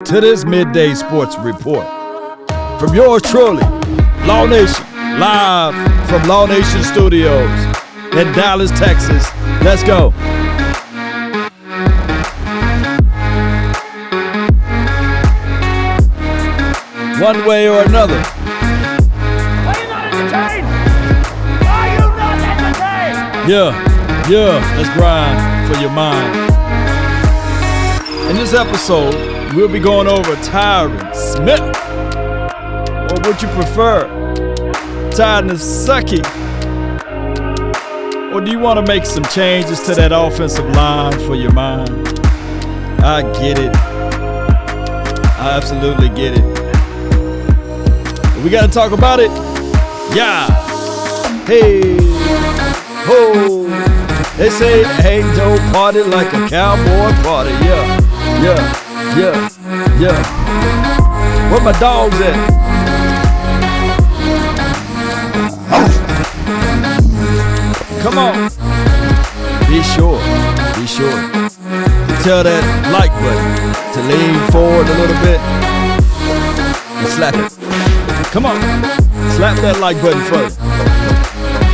to this midday sports report from yours truly, Law Nation, live from Law Nation Studios in Dallas, Texas. Let's go. One way or another. Are you not entertained? Are you not entertained? Yeah, let's grind for your mind. In this episode, we'll be going over Tyron Smith, or would you prefer Tyron Sucky? Or do you want to make some changes to that offensive line for your mind? I get it. I absolutely get it. But we got to talk about it. Yeah. Hey. Ho. They say ain't no party like a cowboy party. Yeah. Where my dogs at? Come on. Be sure to tell that like button to lean forward a little bit and slap it. Come on. Slap that like button for me.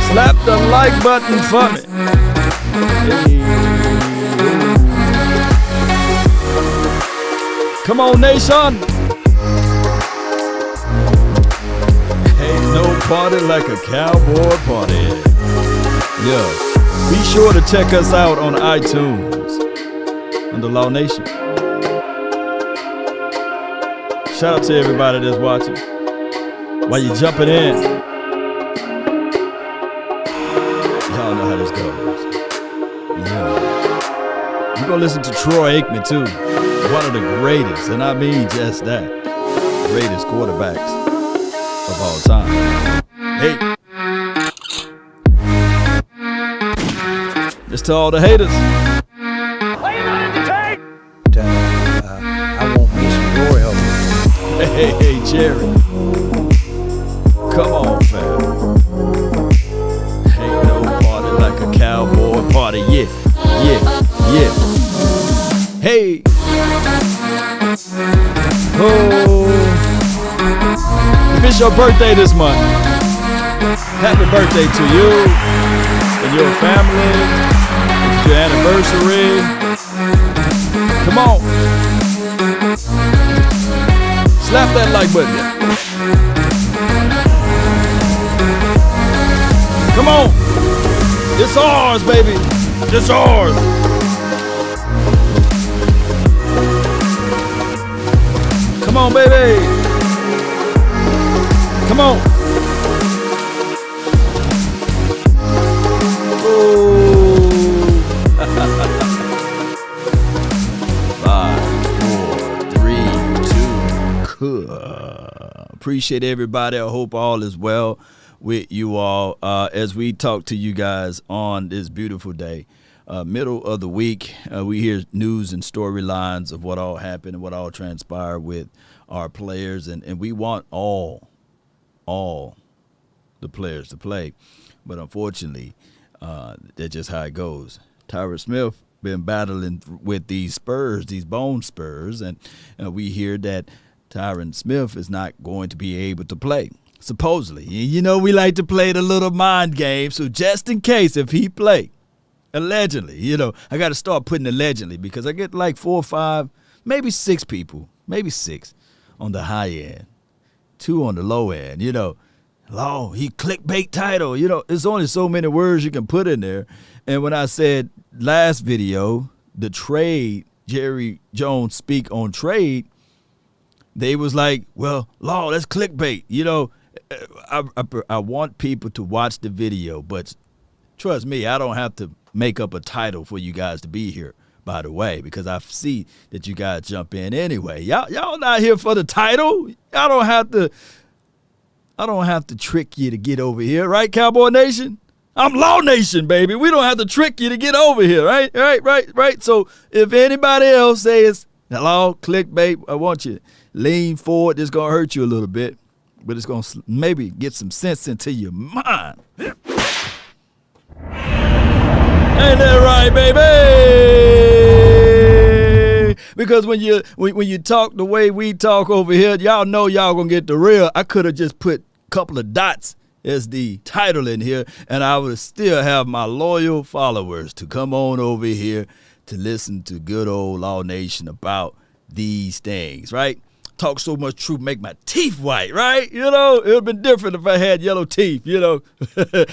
Slap the like button for me. Hey. Come on, Nation. Ain't no party like a cowboy party. Yeah. Be sure to check us out on iTunes under Law Nation. Shout out to everybody that's watching. While you're jumping in, y'all know how this goes. Yeah. You're going to listen to Troy Aikman, too. One of the greatest, and I mean just that, greatest quarterbacks of all time. Hey. Just to all the haters. Are you not entertained? I want me some glory help. Hey, Jerry. Come on, fam. Ain't no party like a cowboy party. Yeah. Hey. Oh. If it's your birthday this month, happy birthday to you and your family. It's your anniversary. Come on. Slap that like button. Come on. It's ours, baby. It's ours. Come on, baby. Come on. Oh. 5, 4, 3, 2. Cool. Appreciate everybody. I hope all is well with you all as we talk to you guys on this beautiful day. Middle of the week, we hear news and storylines of what all happened and what all transpired with our players, and we want all the players to play. But unfortunately, that's just how it goes. Tyron Smith been battling with these spurs, these bone spurs, and we hear that Tyron Smith is not going to be able to play. Supposedly. You know, we like to play the little mind game, so just in case if he play, allegedly, I got to start putting allegedly because I get like 4 or 5, maybe 6 people, maybe 6 on the high end, 2 on the low end, Law, he clickbait title, it's only so many words you can put in there. And when I said last video, the trade, Jerry Jones speak on trade, they was like, well, Law, that's clickbait, I want people to watch the video, but trust me, I don't have to make up a title for you guys to be here, by the way, because I see that you guys jump in anyway. Y'all not here for the title. I don't have to trick you to get over here, right, Cowboy Nation? I'm Law Nation, baby. We don't have to trick you to get over here, right? Right. So if anybody else says, hello, clickbait, I want you to lean forward. This going to hurt you a little bit, but it's going to maybe get some sense into your mind. Ain't that right, baby? Because when you talk the way we talk over here, y'all know y'all gonna get the real. I could have just put a couple of dots as the title in here, and I would still have my loyal followers to come on over here to listen to good old Law Nation about these things, right? Talk so much truth, make my teeth white, right? You know, it would have been different if I had yellow teeth, you know,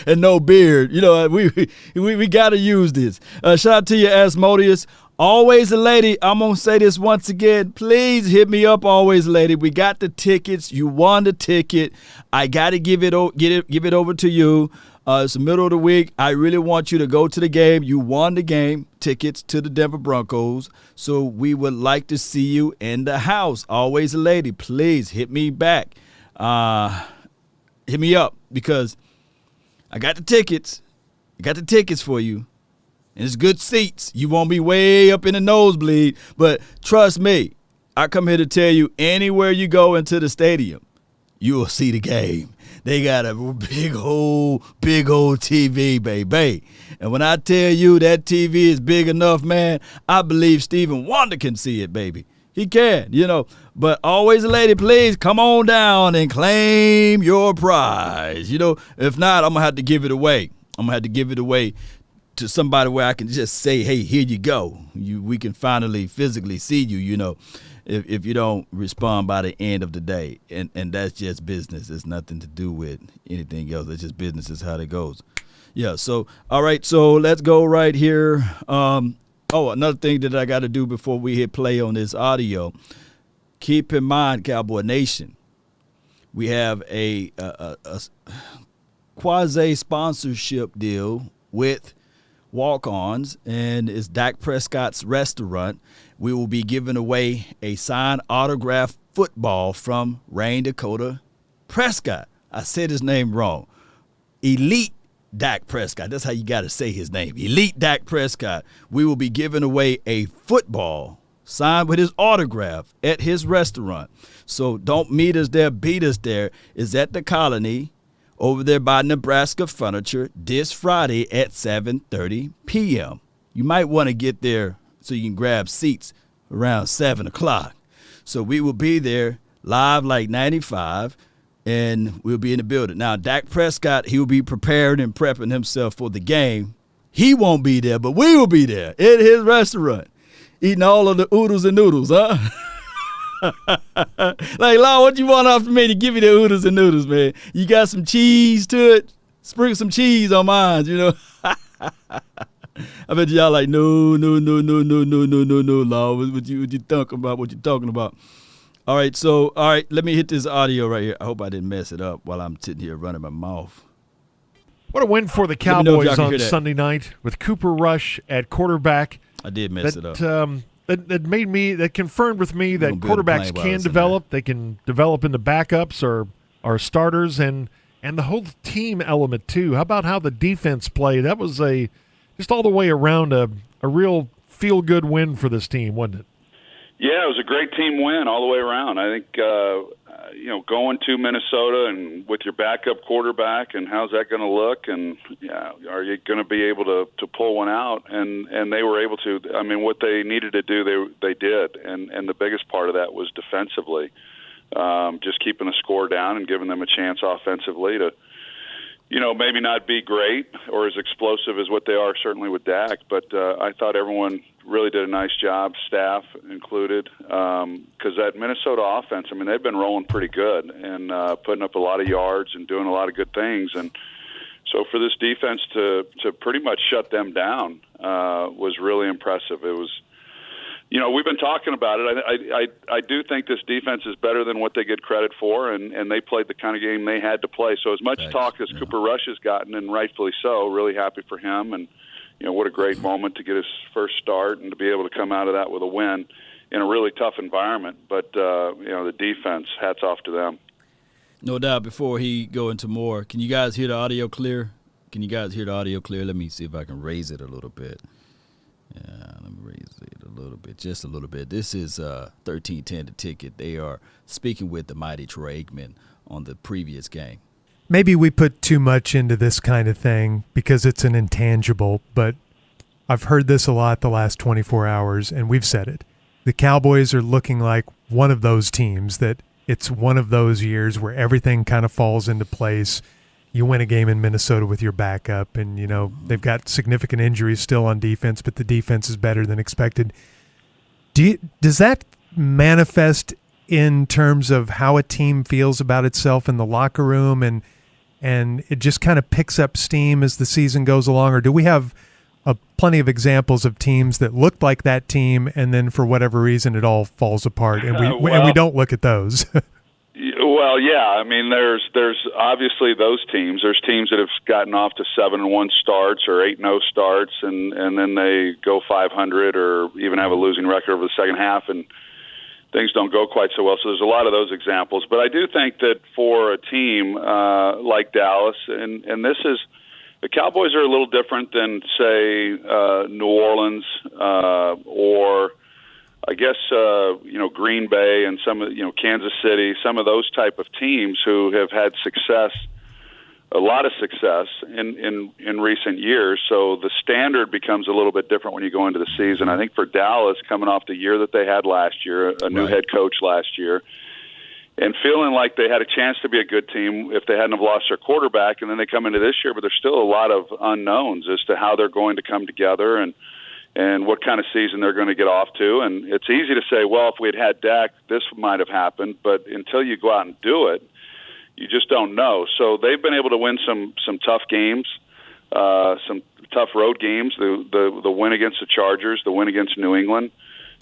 and no beard. You know, we got to use this. Shout out to you, Asmodeus. Always a lady. I'm going to say this once again. Please hit me up, Always a Lady. We got the tickets. You won the ticket. I got to give it over to you. It's the middle of the week. I really want you to go to the game. You won the game, tickets to the Denver Broncos. So we would like to see you in the house. Always a lady. Please hit me back. Hit me up because I got the tickets. I got the tickets for you. And it's good seats. You won't be way up in the nosebleed. But trust me, I come here to tell you, anywhere you go into the stadium, you will see the game. They got a big old TV, baby. And when I tell you that TV is big enough, man, I believe Stephen Wonder can see it, baby. He can, you know. But Always a Lady, please come on down and claim your prize. You know, if not, I'm going to have to give it away. I'm going to have to give it away to somebody where I can just say, hey, here you go. We can finally physically see you, you know. If you don't respond by the end of the day. And that's just business. It's nothing to do with anything else. It's just business is how it goes. Yeah, so, all right, so let's go right here. Another thing that I got to do before we hit play on this audio. Keep in mind, Cowboy Nation, we have a quasi-sponsorship deal with Walk-Ons, and it's Dak Prescott's restaurant. We will be giving away a signed autographed football from Rain Dakota Prescott. I said his name wrong. Elite Dak Prescott. That's how you got to say his name. Elite Dak Prescott. We will be giving away a football signed with his autograph at his restaurant. So don't meet us there, beat us there. It's at the Colony over there by Nebraska Furniture this Friday at 7:30 p.m. You might want to get there so you can grab seats around 7 o'clock. So we will be there live like 95, and we'll be in the building. Now, Dak Prescott, he will be prepared and prepping himself for the game. He won't be there, but we will be there at his restaurant, eating all of the oodles and noodles, huh? Like, Law, what you want off of me to give you the oodles and noodles, man? You got some cheese to it? Sprinkle some cheese on mine, you know? I bet y'all like, no, Law. What you talking about? What you talking about? All right, let me hit this audio right here. I hope I didn't mess it up while I'm sitting here running my mouth. What a win for the Cowboys on Sunday night with Cooper Rush at quarterback. I did mess it up. That confirmed with me that quarterbacks can develop. They can develop into backups or starters and the whole team element too. How about how the defense played? That was just all the way around a real feel-good win for this team, wasn't it? Yeah, it was a great team win all the way around. I think, going to Minnesota and with your backup quarterback and how's that going to look, and are you going to be able to pull one out? And they were able to. I mean, what they needed to do, they did, and the biggest part of that was defensively, just keeping the score down and giving them a chance offensively to, maybe not be great or as explosive as what they are certainly with Dak, but I thought everyone really did a nice job, staff included, because that Minnesota offense, I mean, they've been rolling pretty good and putting up a lot of yards and doing a lot of good things. And so for this defense to pretty much shut them down was really impressive. It was, we've been talking about it. I do think this defense is better than what they get credit for, and they played the kind of game they had to play. So as much talk as Cooper Rush has gotten, and rightfully so, really happy for him. And what a great moment to get his first start and to be able to come out of that with a win in a really tough environment. But, the defense, hats off to them. No doubt. Before he go into more, can you guys hear the audio clear? Let me see if I can raise it a little bit. Yeah, let me raise it a little bit, just a little bit. This is 1310 The Ticket. They are speaking with the mighty Troy Aikman on the previous game. Maybe we put too much into this kind of thing because it's an intangible, but I've heard this a lot the last 24 hours, and we've said it. the Cowboys are looking like one of those teams that it's one of those years where everything kind of falls into place. You win a game in Minnesota with your backup, and, they've got significant injuries still on defense, but the defense is better than expected. Does that manifest in terms of how a team feels about itself in the locker room, and it just kind of picks up steam as the season goes along? Or do we have plenty of examples of teams that looked like that team, and then for whatever reason it all falls apart, and we don't look at those? Well, yeah. I mean, there's obviously those teams. There's teams that have gotten off to 7-1 starts or 8-0 starts, and then they go 500 or even have a losing record over the second half, and things don't go quite so well. So there's a lot of those examples. But I do think that for a team like Dallas, and this is – the Cowboys are a little different than, say, New Orleans or I guess Green Bay and some of Kansas City, some of those type of teams who have had success, a lot of success in recent years. So the standard becomes a little bit different when you go into the season. I think for Dallas, coming off the year that they had last year, a new head coach last year, and feeling like they had a chance to be a good team if they hadn't have lost their quarterback, and then they come into this year, but there's still a lot of unknowns as to how they're going to come together and what kind of season they're going to get off to. And it's easy to say, well, if we had Dak, this might have happened, but until you go out and do it, you just don't know. So they've been able to win some tough games, some tough road games, the win against the Chargers, the win against New England,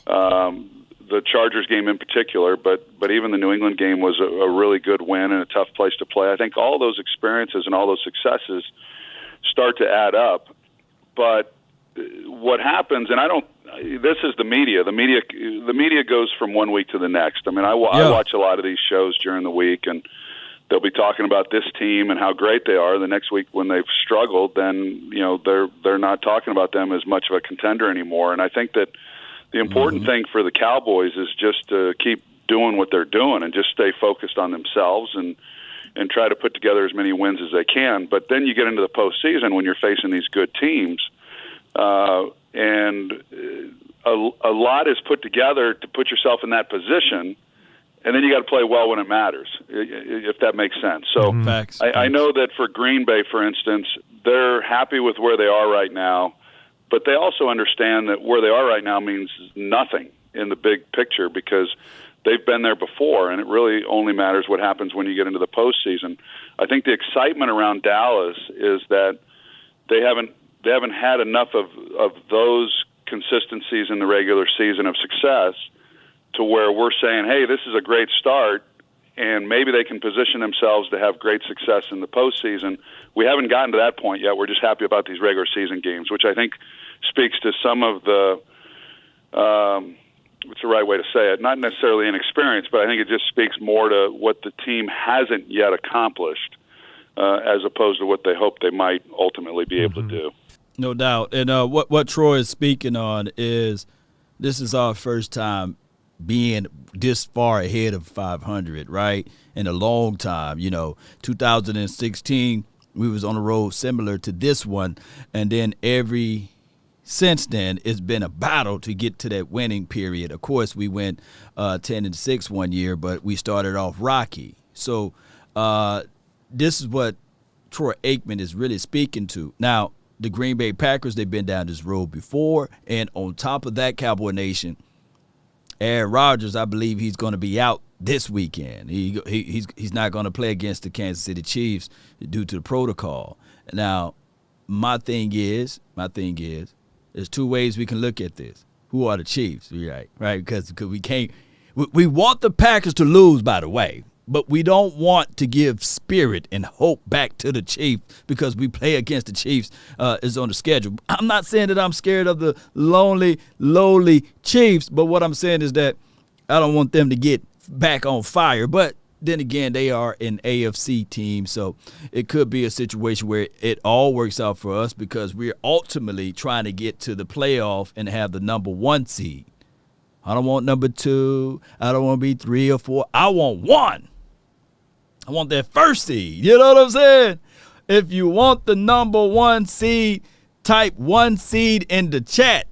the Chargers game in particular, but even the New England game was a really good win and a tough place to play. I think all those experiences and all those successes start to add up. But what happens, and this is the media. The media goes from one week to the next. I mean, I watch a lot of these shows during the week, and they'll be talking about this team and how great they are. The next week when they've struggled, then they're not talking about them as much of a contender anymore. And I think that the important thing for the Cowboys is just to keep doing what they're doing and just stay focused on themselves and try to put together as many wins as they can. But then you get into the postseason when you're facing these good teams, and a lot is put together to put yourself in that position, and then you got to play well when it matters, if that makes sense. So I know that for Green Bay, for instance, they're happy with where they are right now, but they also understand that where they are right now means nothing in the big picture because they've been there before, and it really only matters what happens when you get into the postseason. I think the excitement around Dallas is that they haven't had enough of those consistencies in the regular season of success to where we're saying, hey, this is a great start, and maybe they can position themselves to have great success in the postseason. We haven't gotten to that point yet. We're just happy about these regular season games, which I think speaks to some of the what's the right way to say it? Not necessarily inexperience, but I think it just speaks more to what the team hasn't yet accomplished as opposed to what they hope they might ultimately be able to do. No doubt. And what Troy is speaking on is this is our first time being this far ahead of 500, right? In a long time. 2016, we was on a road similar to this one, and then since then, it's been a battle to get to that winning period. Of course, we went 10-6 one year, but we started off rocky. So this is what Troy Aikman is really speaking to. Now, the Green Bay Packers, they've been down this road before, and on top of that, Cowboy Nation, Aaron Rodgers, I believe he's going to be out this weekend. He's not going to play against the Kansas City Chiefs due to the protocol. Now, my thing is, there's two ways we can look at this. Who are the Chiefs? Right? Because we can't. We want the Packers to lose, by the way, but we don't want to give spirit and hope back to the Chiefs because we play against the Chiefs is on the schedule. I'm not saying that I'm scared of the lowly Chiefs, but what I'm saying is that I don't want them to get back on fire. But then again, they are an AFC team, so it could be a situation where it all works out for us because we're ultimately trying to get to the playoff and have the number 1 seed. I don't want number 2. I don't want to be 3 or 4. I want 1. I want that first seed. You know what I'm saying? If you want the number 1 seed, type 1 seed in the chat.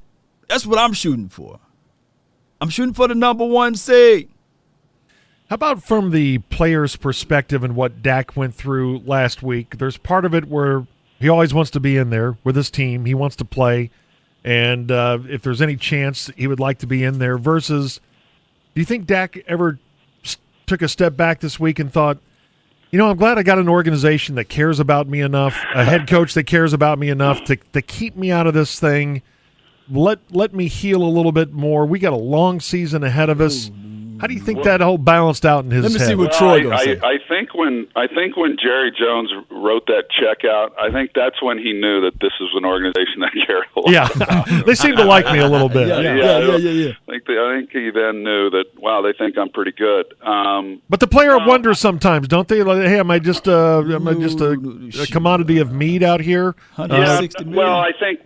That's what I'm shooting for. I'm shooting for the number 1 seed. How about from the player's perspective and what Dak went through last week? There's part of it where he always wants to be in there with his team. He wants to play. And if there's any chance, he would like to be in there. Versus, do you think Dak ever took a step back this week and thought, I'm glad I got an organization that cares about me enough, a head coach that cares about me enough to keep me out of this thing. Let me heal a little bit more. We got a long season ahead of us. How do you think that whole balanced out in his head? Let me see what Troy goes say. I think when Jerry Jones wrote that check out, I think that's when he knew that this is an organization that cared a lot. Yeah, they seem to like me a little bit. Yeah. I think he then knew that. Wow, they think I'm pretty good. But the player wonders sometimes, don't they? Like, hey, am I just a commodity of meat out here? Well, I think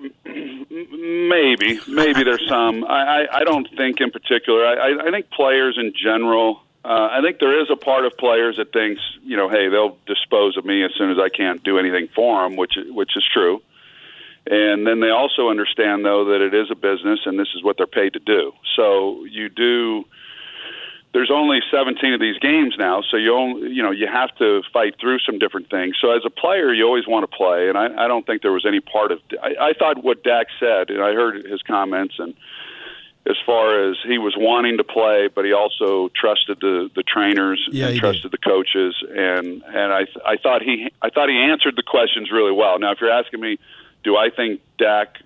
maybe there's some. I don't think in particular. I think players in general. I think there is a part of players that thinks, hey, they'll dispose of me as soon as I can't do anything for them, which is true. And then they also understand, though, that it is a business and this is what they're paid to do. So there's only 17 of these games now, so you have to fight through some different things. So as a player, you always want to play, and I don't think there was any part of. I thought what Dak said, and I heard his comments, and as far as he was wanting to play, but he also trusted the trainers and trusted the coaches, and I thought he answered the questions really well. Now, if you're asking me, do I think Dak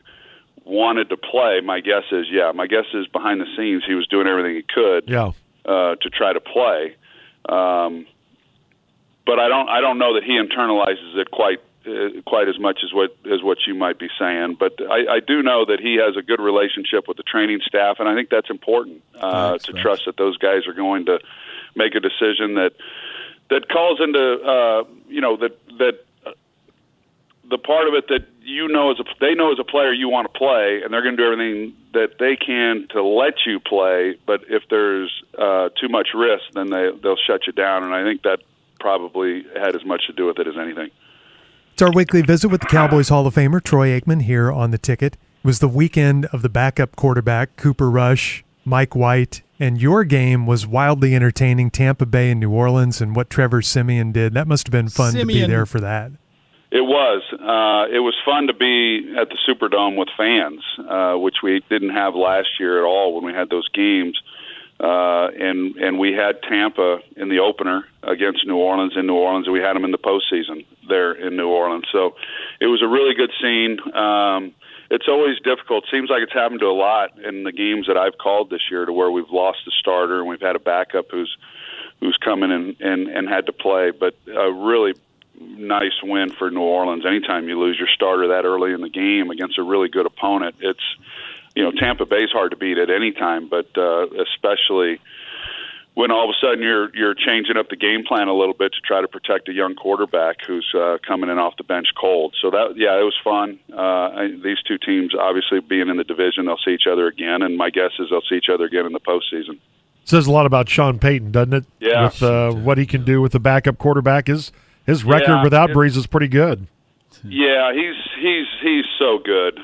wanted to play? My guess is yeah. My guess is behind the scenes he was doing everything he could. Yeah. To try to play, but I don't know that he internalizes it quite as much as what you might be saying. But I do know that he has a good relationship with the training staff, and I think that's important to trust that those guys are going to make a decision that calls into that the part of it that they know as a player you want to play, and they're going to do everything that they can to let you play. But if there's too much risk, then they'll shut you down. And I think that probably had as much to do with it as anything. It's our weekly visit with the Cowboys Hall of Famer Troy Aikman here on the Ticket. It was the weekend of the backup quarterback Cooper Rush, Mike White, and your game was wildly entertaining. Tampa Bay and New Orleans, and what Trevor Siemian did. That must have been fun to be there for that. It was. It was fun to be at the Superdome with fans, which we didn't have last year at all when we had those games. And we had Tampa in the opener against New Orleans in New Orleans, and we had them in the postseason there in New Orleans. So it was a really good scene. It's always difficult. Seems like it's happened to a lot in the games that I've called this year, to where we've lost a starter and we've had a backup who's come in and had to play. But really nice win for New Orleans. Anytime you lose your starter that early in the game against a really good opponent, it's Tampa Bay's hard to beat at any time, but especially when all of a sudden you're changing up the game plan a little bit to try to protect a young quarterback who's coming in off the bench cold. So it was fun. These two teams, obviously being in the division, they'll see each other again, and my guess is they'll see each other again in the postseason. Says a lot about Sean Payton, doesn't it? Yeah. With what he can do with the backup quarterback. His record without Breeze is pretty good. Yeah, he's so good.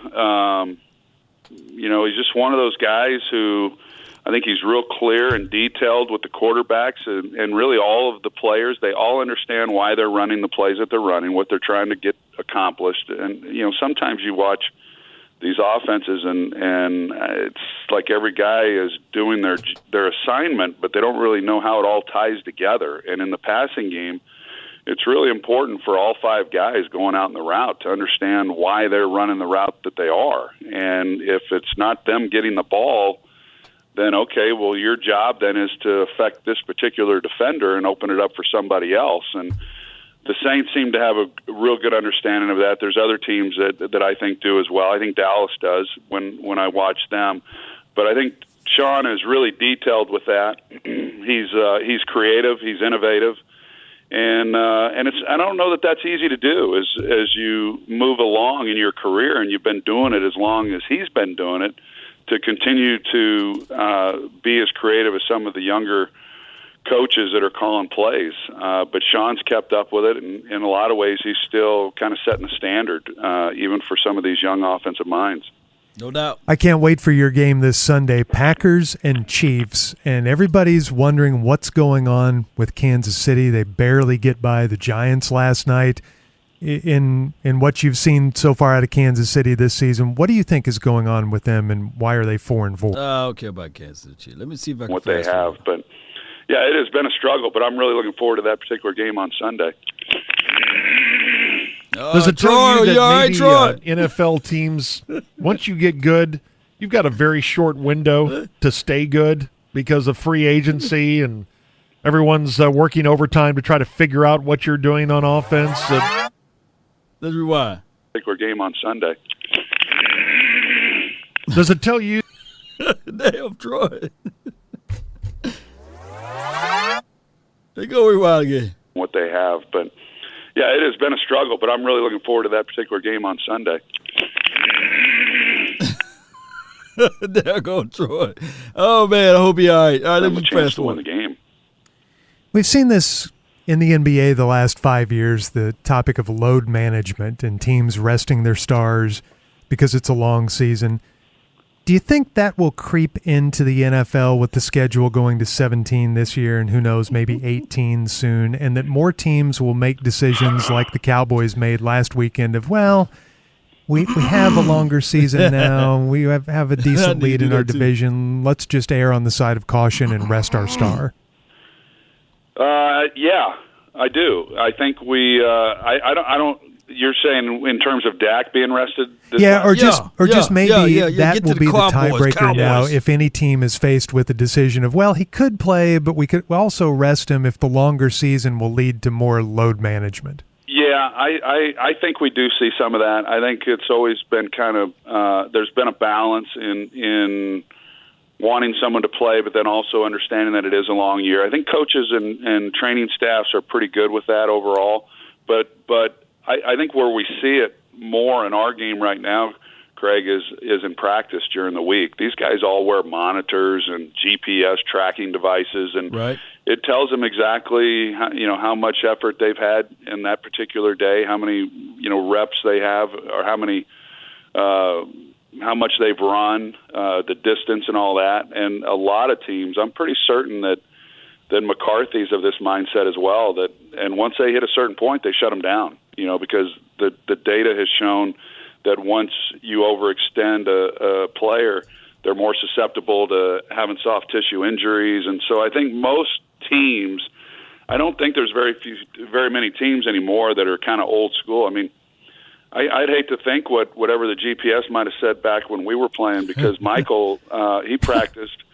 He's just one of those guys who I think he's real clear and detailed with the quarterbacks and really all of the players. They all understand why they're running the plays that they're running, what they're trying to get accomplished. And sometimes you watch these offenses and it's like every guy is doing their assignment, but they don't really know how it all ties together. And in the passing game, it's really important for all five guys going out in the route to understand why they're running the route that they are. And if it's not them getting the ball, then okay, well, your job then is to affect this particular defender and open it up for somebody else. And the Saints seem to have a real good understanding of that. There's other teams that I think do as well. I think Dallas does when I watch them. But I think Sean is really detailed with that. He's creative. He's innovative. And I don't know that that's easy to do as you move along in your career, and you've been doing it as long as he's been doing it, to continue to be as creative as some of the younger coaches that are calling plays. But Sean's kept up with it, and in a lot of ways he's still kind of setting the standard, even for some of these young offensive minds. No doubt. I can't wait for your game this Sunday, Packers and Chiefs, and everybody's wondering what's going on with Kansas City. They barely get by the Giants last night. In what you've seen so far out of Kansas City this season, what do you think is going on with them, and why are they 4-4? I don't care about Kansas City. Let me see if I can what they have, but yeah, it has been a struggle. But I'm really looking forward to that particular game on Sunday. Does it tell you that maybe NFL teams, once you get good, you've got a very short window to stay good because of free agency and everyone's working overtime to try to figure out what you're doing on offense? Let's rewind. Particular game on Sunday. Does it tell you? Damn, Troy. They go rewind again. What they have, but yeah, it has been a struggle. But I'm really looking forward to that particular game on Sunday. There go Troy. Oh man, I hope you're all right. All right, let me fast forward the game. We've seen this in the NBA the last 5 years, the topic of load management and teams resting their stars because it's a long season. Do you think that will creep into the NFL with the schedule going to 17 this year and who knows, maybe 18 soon, and that more teams will make decisions like the Cowboys made last weekend of, well, we have a longer season now. We have a decent lead in our division. Let's just err on the side of caution and rest our star. Yeah, I do. I think we. I don't. You're saying in terms of Dak being rested? Just maybe that will be the tiebreaker now. If any team is faced with a decision of, well, he could play, but we could also rest him if the longer season will lead to more load management. Yeah, I think we do see some of that. I think it's always been kind of there's been a balance in wanting someone to play, but then also understanding that it is a long year. I think coaches and training staffs are pretty good with that overall. But I think where we see it more in our game right now, Craig, is in practice during the week. These guys all wear monitors and GPS tracking devices, and it tells them exactly how much effort they've had in that particular day, how many reps they have, or how much they've run, the distance and all that. And a lot of teams, I'm pretty certain that McCarthy's of this mindset as well, and once they hit a certain point, they shut them down, because the data has shown that once you overextend a player, they're more susceptible to having soft tissue injuries. And so I think most teams, I don't think there's very many teams anymore that are kind of old school. I mean, I'd hate to think whatever the GPS might have said back when we were playing, because Michael, he practiced,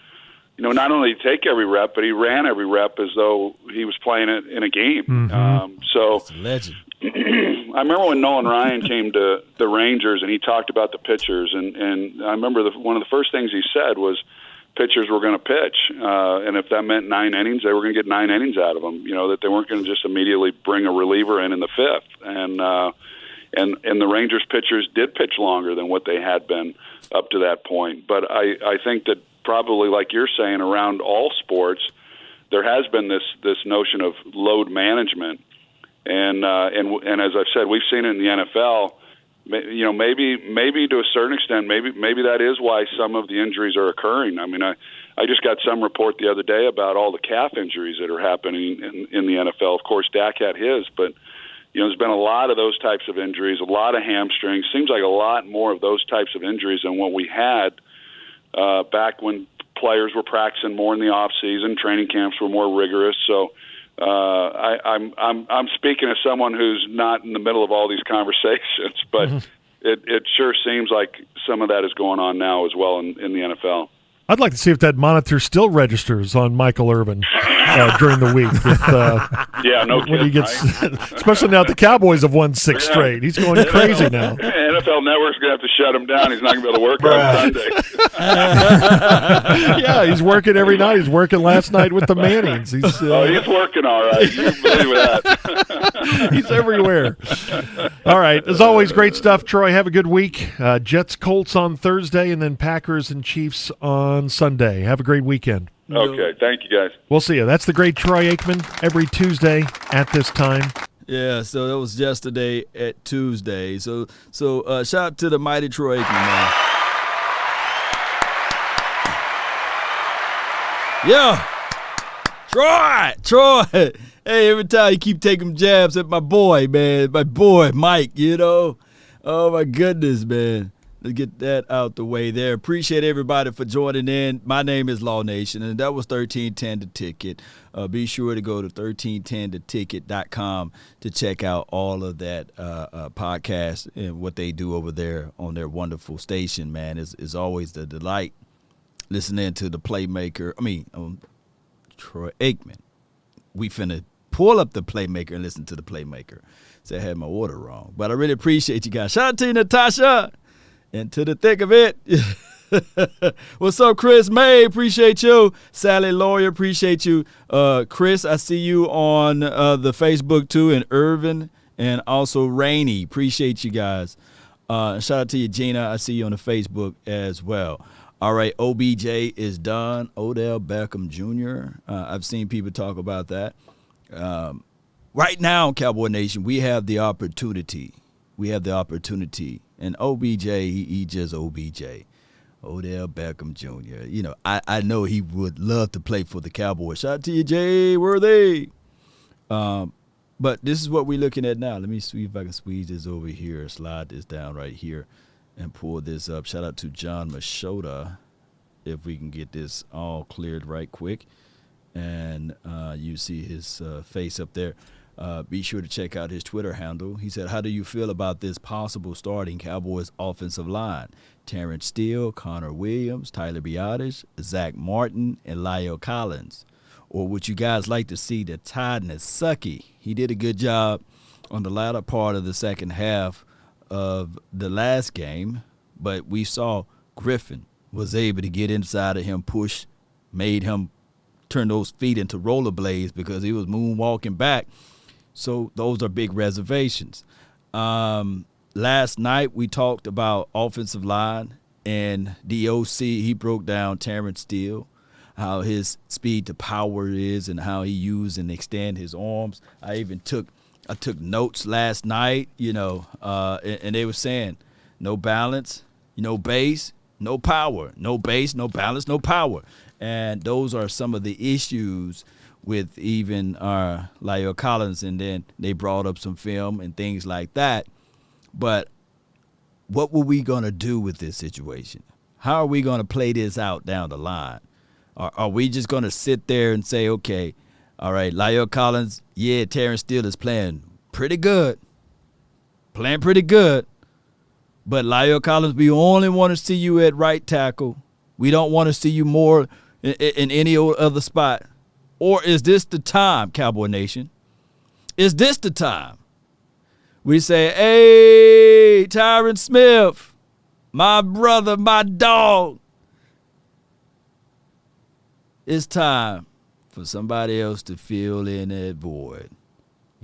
not only did he take every rep, but he ran every rep as though he was playing it in a game. Mm-hmm. That's a legend. I remember when Nolan Ryan came to the Rangers and he talked about the pitchers, and I remember one of the first things he said was pitchers were going to pitch, and if that meant 9 innings, they were going to get 9 innings out of them. That they weren't going to just immediately bring a reliever in the fifth, and the Rangers pitchers did pitch longer than what they had been up to that point. But I think that probably, like you're saying, around all sports, there has been this notion of load management. And as I've said, we've seen it in the NFL. Maybe to a certain extent, maybe that is why some of the injuries are occurring. I mean, I just got some report the other day about all the calf injuries that are happening in the NFL. Of course, Dak had his, but there's been a lot of those types of injuries, a lot of hamstrings. Seems like a lot more of those types of injuries than what we had back when players were practicing more in the off season. Training camps were more rigorous, so. I'm speaking as someone who's not in the middle of all these conversations, but it sure seems like some of that is going on now as well in the NFL. I'd like to see if that monitor still registers on Michael Irvin during the week. When he gets, especially now that the Cowboys have won 6 straight. He's going crazy now. NFL Network's going to have to shut him down. He's not going to be able to work on Sunday. Yeah, he's working every night. He's working last night with the Mannings. He's working all right. You believe that. He's everywhere. All right. As always, great stuff, Troy. Have a good week. Jets, Colts on Thursday, and then Packers and Chiefs on Sunday. Have a great weekend. Okay. Thank you, guys. We'll see you. That's the great Troy Aikman every Tuesday at this time. Yeah, so that was yesterday at Tuesday. So shout out to the mighty Troy Aikman, man. Yeah. Troy. Hey, every time you keep taking jabs at my boy, man. My boy, Mike, you know. Oh, my goodness, man. Let's get that out the way there. Appreciate everybody for joining in. My name is Law Nation, and that was 1310 The Ticket. Be sure to go to 1310theticket.com to check out all of that podcast and what they do over there on their wonderful station, man. It's always a delight listening to the Playmaker. Troy Aikman. We finna pull up the Playmaker and listen to the Playmaker. So I had my order wrong. But I really appreciate you guys. Shout out to you, Natasha. And to the thick of it. What's up, Chris May? Appreciate you. Sally Lawyer, appreciate you. Chris, I see you on the Facebook too, and Irvin, and also Rainey. Appreciate you guys. Shout out to you, Gina. I see you on the Facebook as well. All right, OBJ is done. Odell Beckham Jr. I've seen people talk about that. Right now, Cowboy Nation, we have the opportunity. And OBJ, he just OBJ. Odell Beckham Jr. You know, I know he would love to play for the Cowboys. Shout out to you, Jay Worthy. But this is what we're looking at now. Let me see if I can squeeze this over here, slide this down right here, and pull this up. Shout out to John Machota, if we can get this all cleared right quick. And you see his face up there. Be sure to check out his Twitter handle. He said, how do you feel about this possible starting Cowboys offensive line? Terrence Steele, Connor Williams, Tyler Biotis, Zach Martin, and Lyle Collins. Or would you guys like to see the tiredness sucky? He did a good job on the latter part of the second half of the last game, but we saw Griffin was able to get inside of him, push, made him turn those feet into rollerblades because he was moonwalking back. So those are big reservations. Last night we talked about offensive line, and DOC, he broke down Terrence Steele, how his speed to power is and how he used and extend his arms. I took notes last night, and they were saying no balance, no base, no power, no base, no balance, no power. And those are some of the issues with even Lyle Collins, and then they brought up some film and things like that. But what were we going to do with this situation? How are we going to play this out down the line? Are we just going to sit there and say, okay, all right, Lyle Collins, yeah, Terrence Steele is playing pretty good, but Lyle Collins, we only want to see you at right tackle. We don't want to see you more in any other spot. Or is this the time, Cowboy Nation? Is this the time? We say, hey, Tyron Smith, my brother, my dog. It's time for somebody else to fill in that void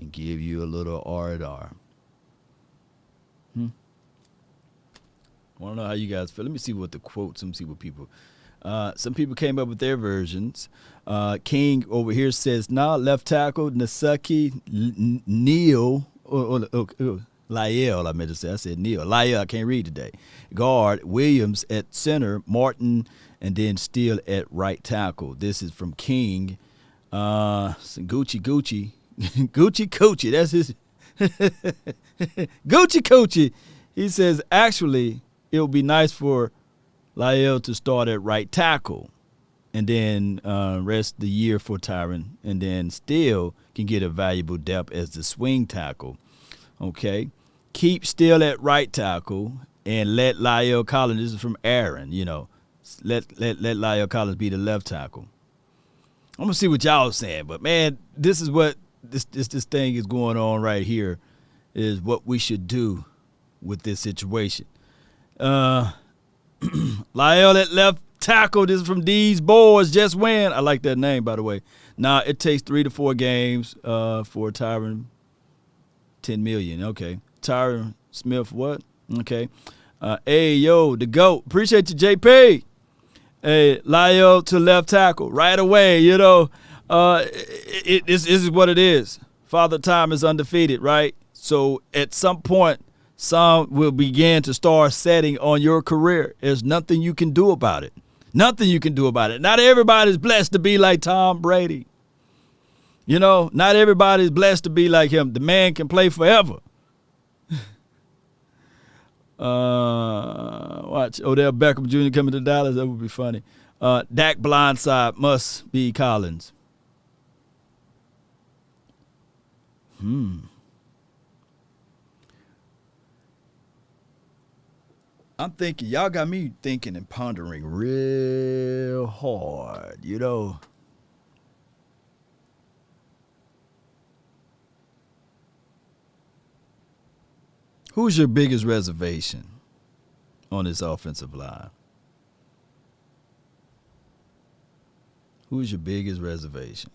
and give you a little R&R. I want to know how you guys feel. Let me see what the quotes, let me see what people. Some people came up with their versions. King over here says, left tackle, Nasaki, Neal, Lyle, I meant to say. I said Neal. Lyle, I can't read today. Guard, Williams at center, Martin, and then Steele at right tackle. This is from King. Gucci. Gucci Coochie. That's his. Gucci Coochie. He says, actually, it would be nice for Lyle to start at right tackle and then rest the year for Tyron, and then Steele can get a valuable depth as the swing tackle. Okay. Keep Steele at right tackle and let Lyle Collins, this is from Aaron, let Lyle Collins be the left tackle. I'm going to see what y'all are saying, but, man, this is what this thing is going on right here, is what we should do with this situation. Lyle at left tackle. This is from D's Boys. Just win. I like that name, by the way. Now, it takes 3 to 4 games for Tyron. $10 million. Okay. Tyron Smith, what? Okay. Hey, yo, the GOAT. Appreciate you, JP. Hey, Lyle to left tackle right away. This is what it is. Father Time is undefeated, right? So at some point, some will begin to start setting on your career. There's nothing you can do about it. Nothing you can do about it. Not everybody's blessed to be like Tom Brady. You know, not everybody's blessed to be like him. The man can play forever. Watch Odell Beckham Jr. coming to Dallas. That would be funny. Dak blindside must be Collins. I'm thinking, y'all got me thinking and pondering real hard, you know. Who's your biggest reservation on this offensive line? Who's your biggest reservation?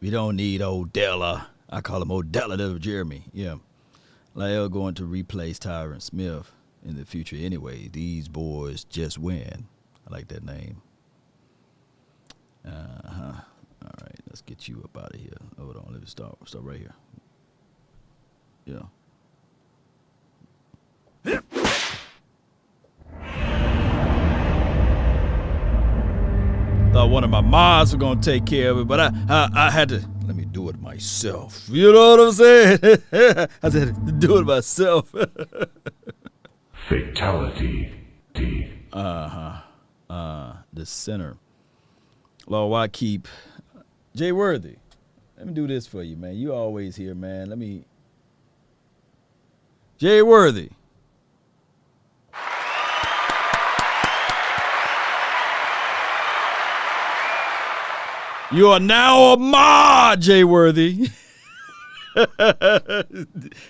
We don't need Odella. I call him Odella. That was Jeremy. Yeah. Lyle going to replace Tyron Smith in the future anyway. These boys just win. I like that name. All right, let's get you up out of here. Hold on, let me start right here. Yeah. Thought one of my mods were gonna take care of it, but I had to let me do it myself. You know what I'm saying? I said to do it myself. Fatality. The center. Lord, why keep Jay Worthy? Let me do this for you, man. You always here, man. Jay Worthy. You are now a mod, Jay Worthy.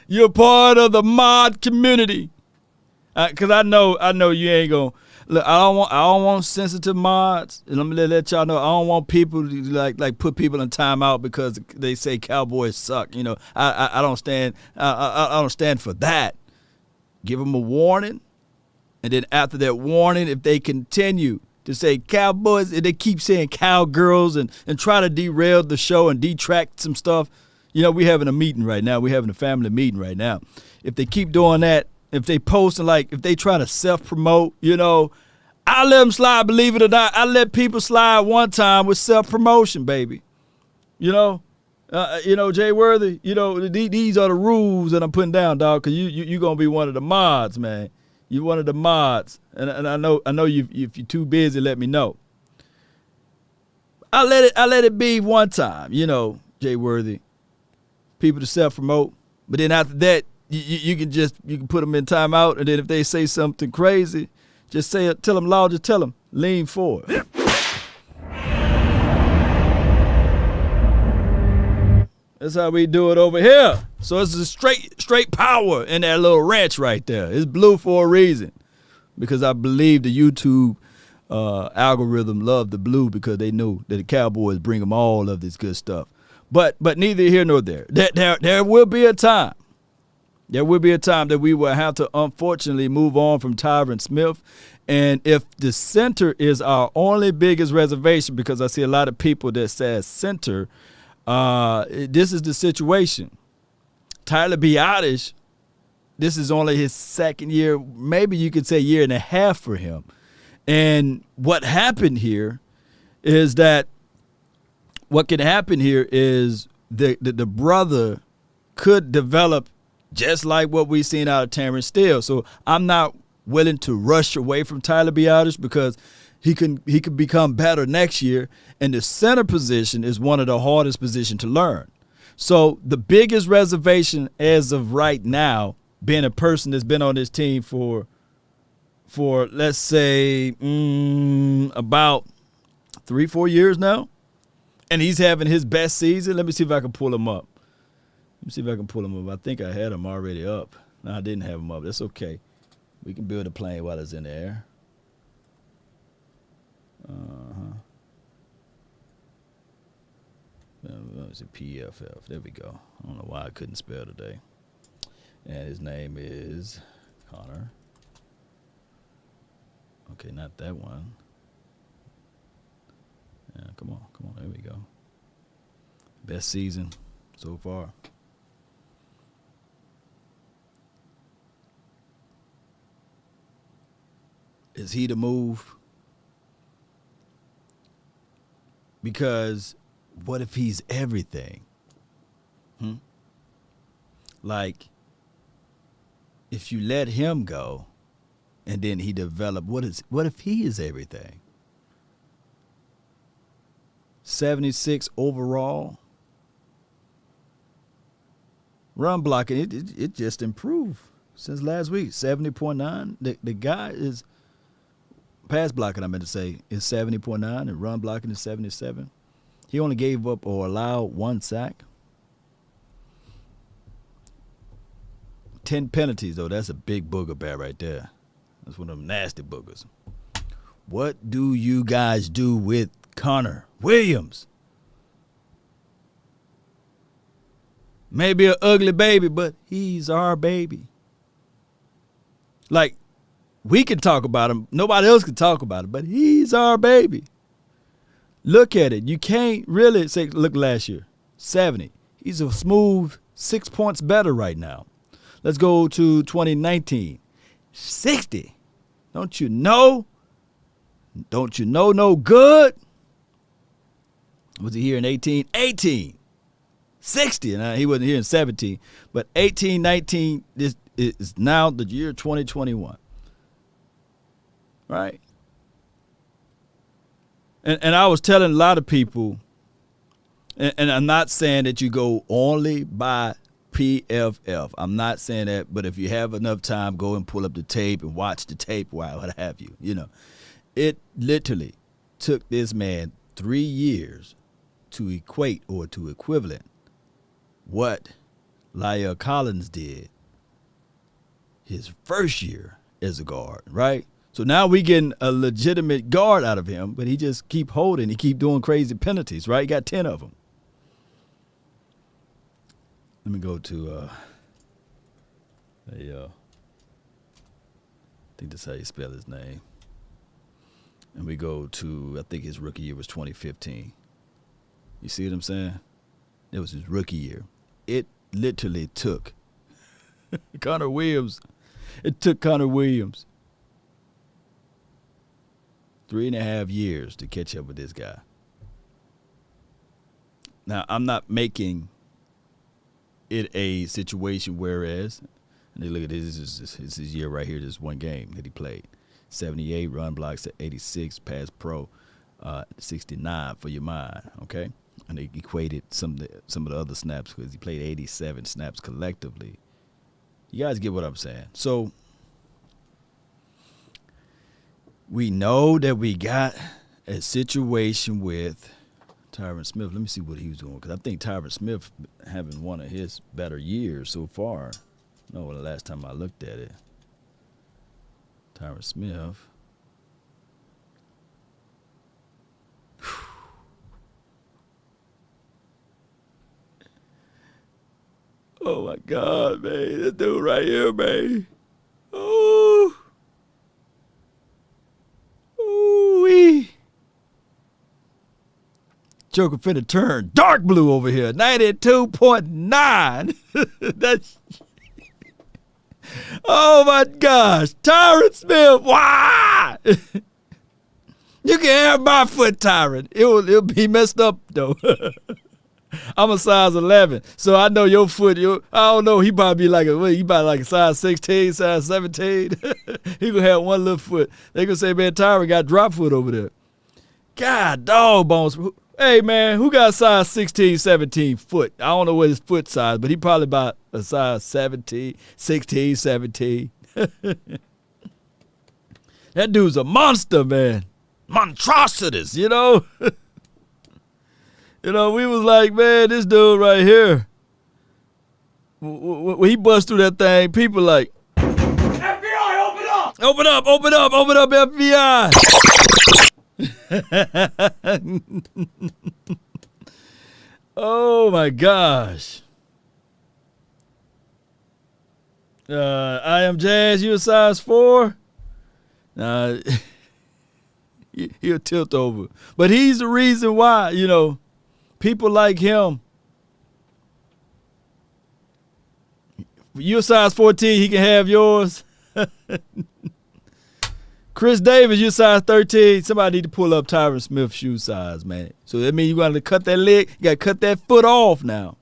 You're part of the mod community. Cause I know you ain't gonna look. I don't want sensitive mods. And let me let y'all know I don't want people to like put people in timeout because they say Cowboys suck. You know, I don't stand. I don't stand for that. Give them a warning, and then after that warning, if they continue to say Cowboys, and they keep saying Cowgirls and try to derail the show and detract some stuff. You know, we're having a meeting right now. We're having a family meeting right now. If they keep doing that, if they post and if they try to self-promote, you know, I let them slide, believe it or not. I let people slide one time with self-promotion, baby. You know, Jay Worthy, you know, these are the rules that I'm putting down, dog, because you're going to be one of the mods, man. You're one of the mods, and I know if you're too busy, let me know. I let it be one time, you know, Jay Worthy. People to self-promote, but then after that, you can put them in timeout, and then if they say something crazy, just say it. Tell them loud. Just tell them lean forward. That's how we do it over here. So it's a straight power in that little ranch right there. It's blue for a reason, because I believe the YouTube algorithm loved the blue because they knew that the Cowboys bring them all of this good stuff. But neither here nor there. There will be a time. There will be a time that we will have to unfortunately move on from Tyron Smith. And if the center is our only biggest reservation, because I see a lot of people that says center, this is the situation. Tyler Biadasz, this is only his second year, maybe you could say year and a half for him. And what happened here is that what can happen here is the brother could develop just like what we've seen out of Terrence Steele. So I'm not willing to rush away from Tyler Biadasz because he could become better next year. And the center position is one of the hardest positions to learn. So the biggest reservation as of right now, being a person that's been on this team for let's say about 3-4 years now, and he's having his best season. Let me see if I can pull him up. I think I had him already up. No, I didn't have him up. That's okay. We can build a plane while it's in the air. It's a PFF. There we go. I don't know why I couldn't spell today. And his name is Connor. Okay, not that one. Yeah, come on. There we go. Best season so far. Is he the move? Because what if he's everything? Like, if you let him go and then he develop, what if he is everything? 76 overall. Run blocking, it just improved since last week. 70.9. The guy is, pass blocking, I meant to say, is 70.9, and run blocking is 77. He only gave up or allowed 1 sack. 10 penalties, though. That's a big booger bear right there. That's one of them nasty boogers. What do you guys do with Connor Williams? Maybe an ugly baby, but he's our baby. Like, we can talk about him. Nobody else can talk about it, but he's our baby. Look at it. You can't really say, look last year, 70. He's a smooth 6 points better right now. Let's go to 2019. 60. Don't you know? Don't you know no good? Was he here in 18? 18. 60. Now, he wasn't here in 17. But 18, 19, this is now the year 2021. Right? And I was telling a lot of people, and I'm not saying that you go only by PFF. I'm not saying that, but if you have enough time, go and pull up the tape and watch the tape while what have you. You know, it literally took this man 3 years to equate or to equivalent what La'el Collins did his first year as a guard, right? So now we getting a legitimate guard out of him, but he just keep holding. He keep doing crazy penalties, right? He got 10 of them. Let me go to I think that's how you spell his name. And we go to, I think his rookie year was 2015. You see what I'm saying? It was his rookie year. It literally took Connor Williams. It took Connor Williams 3.5 years to catch up with this guy. Now, I'm not making it a situation whereas, and look at this, this is his year right here, this one game that he played. 78 run blocks at 86, pass pro 69 for your mind, okay? And they equated some of the other snaps because he played 87 snaps collectively. You guys get what I'm saying? So we know that we got a situation with Tyron Smith. Let me see what he was doing, because I think Tyron Smith having one of his better years so far. No, the last time I looked at it. Tyron Smith. Oh, my God, man. This dude right here, man. Oh. Ooh-wee. Joker finna turn dark blue over here. 92.9. That's. Oh, my gosh. Tyron Smith. Why? You can have my foot, Tyron. It'll be messed up, though. I'm a size 11, so I know your foot. I don't know. He probably be like a size 16, size 17. He gonna have one little foot. They gonna say, man, Tyron got drop foot over there. God, dog bones. Hey, man, who got size 16, 17 foot? I don't know what his foot size, but he probably about a size 17, 16, 17. That dude's a monster, man. Monstrosities, you know? You know, we was like, man, this dude right here, when he bust through that thing, people like, FBI, open up! Open up, open up, open up, FBI! Oh, my gosh. I am Jazz, you a size 4? He'll tilt over. But he's the reason why, you know, people like him. You're size 14, he can have yours. Chris Davis, you're size 13. Somebody need to pull up Tyron Smith's shoe size, man. So that means you got to cut that leg. You got to cut that foot off now.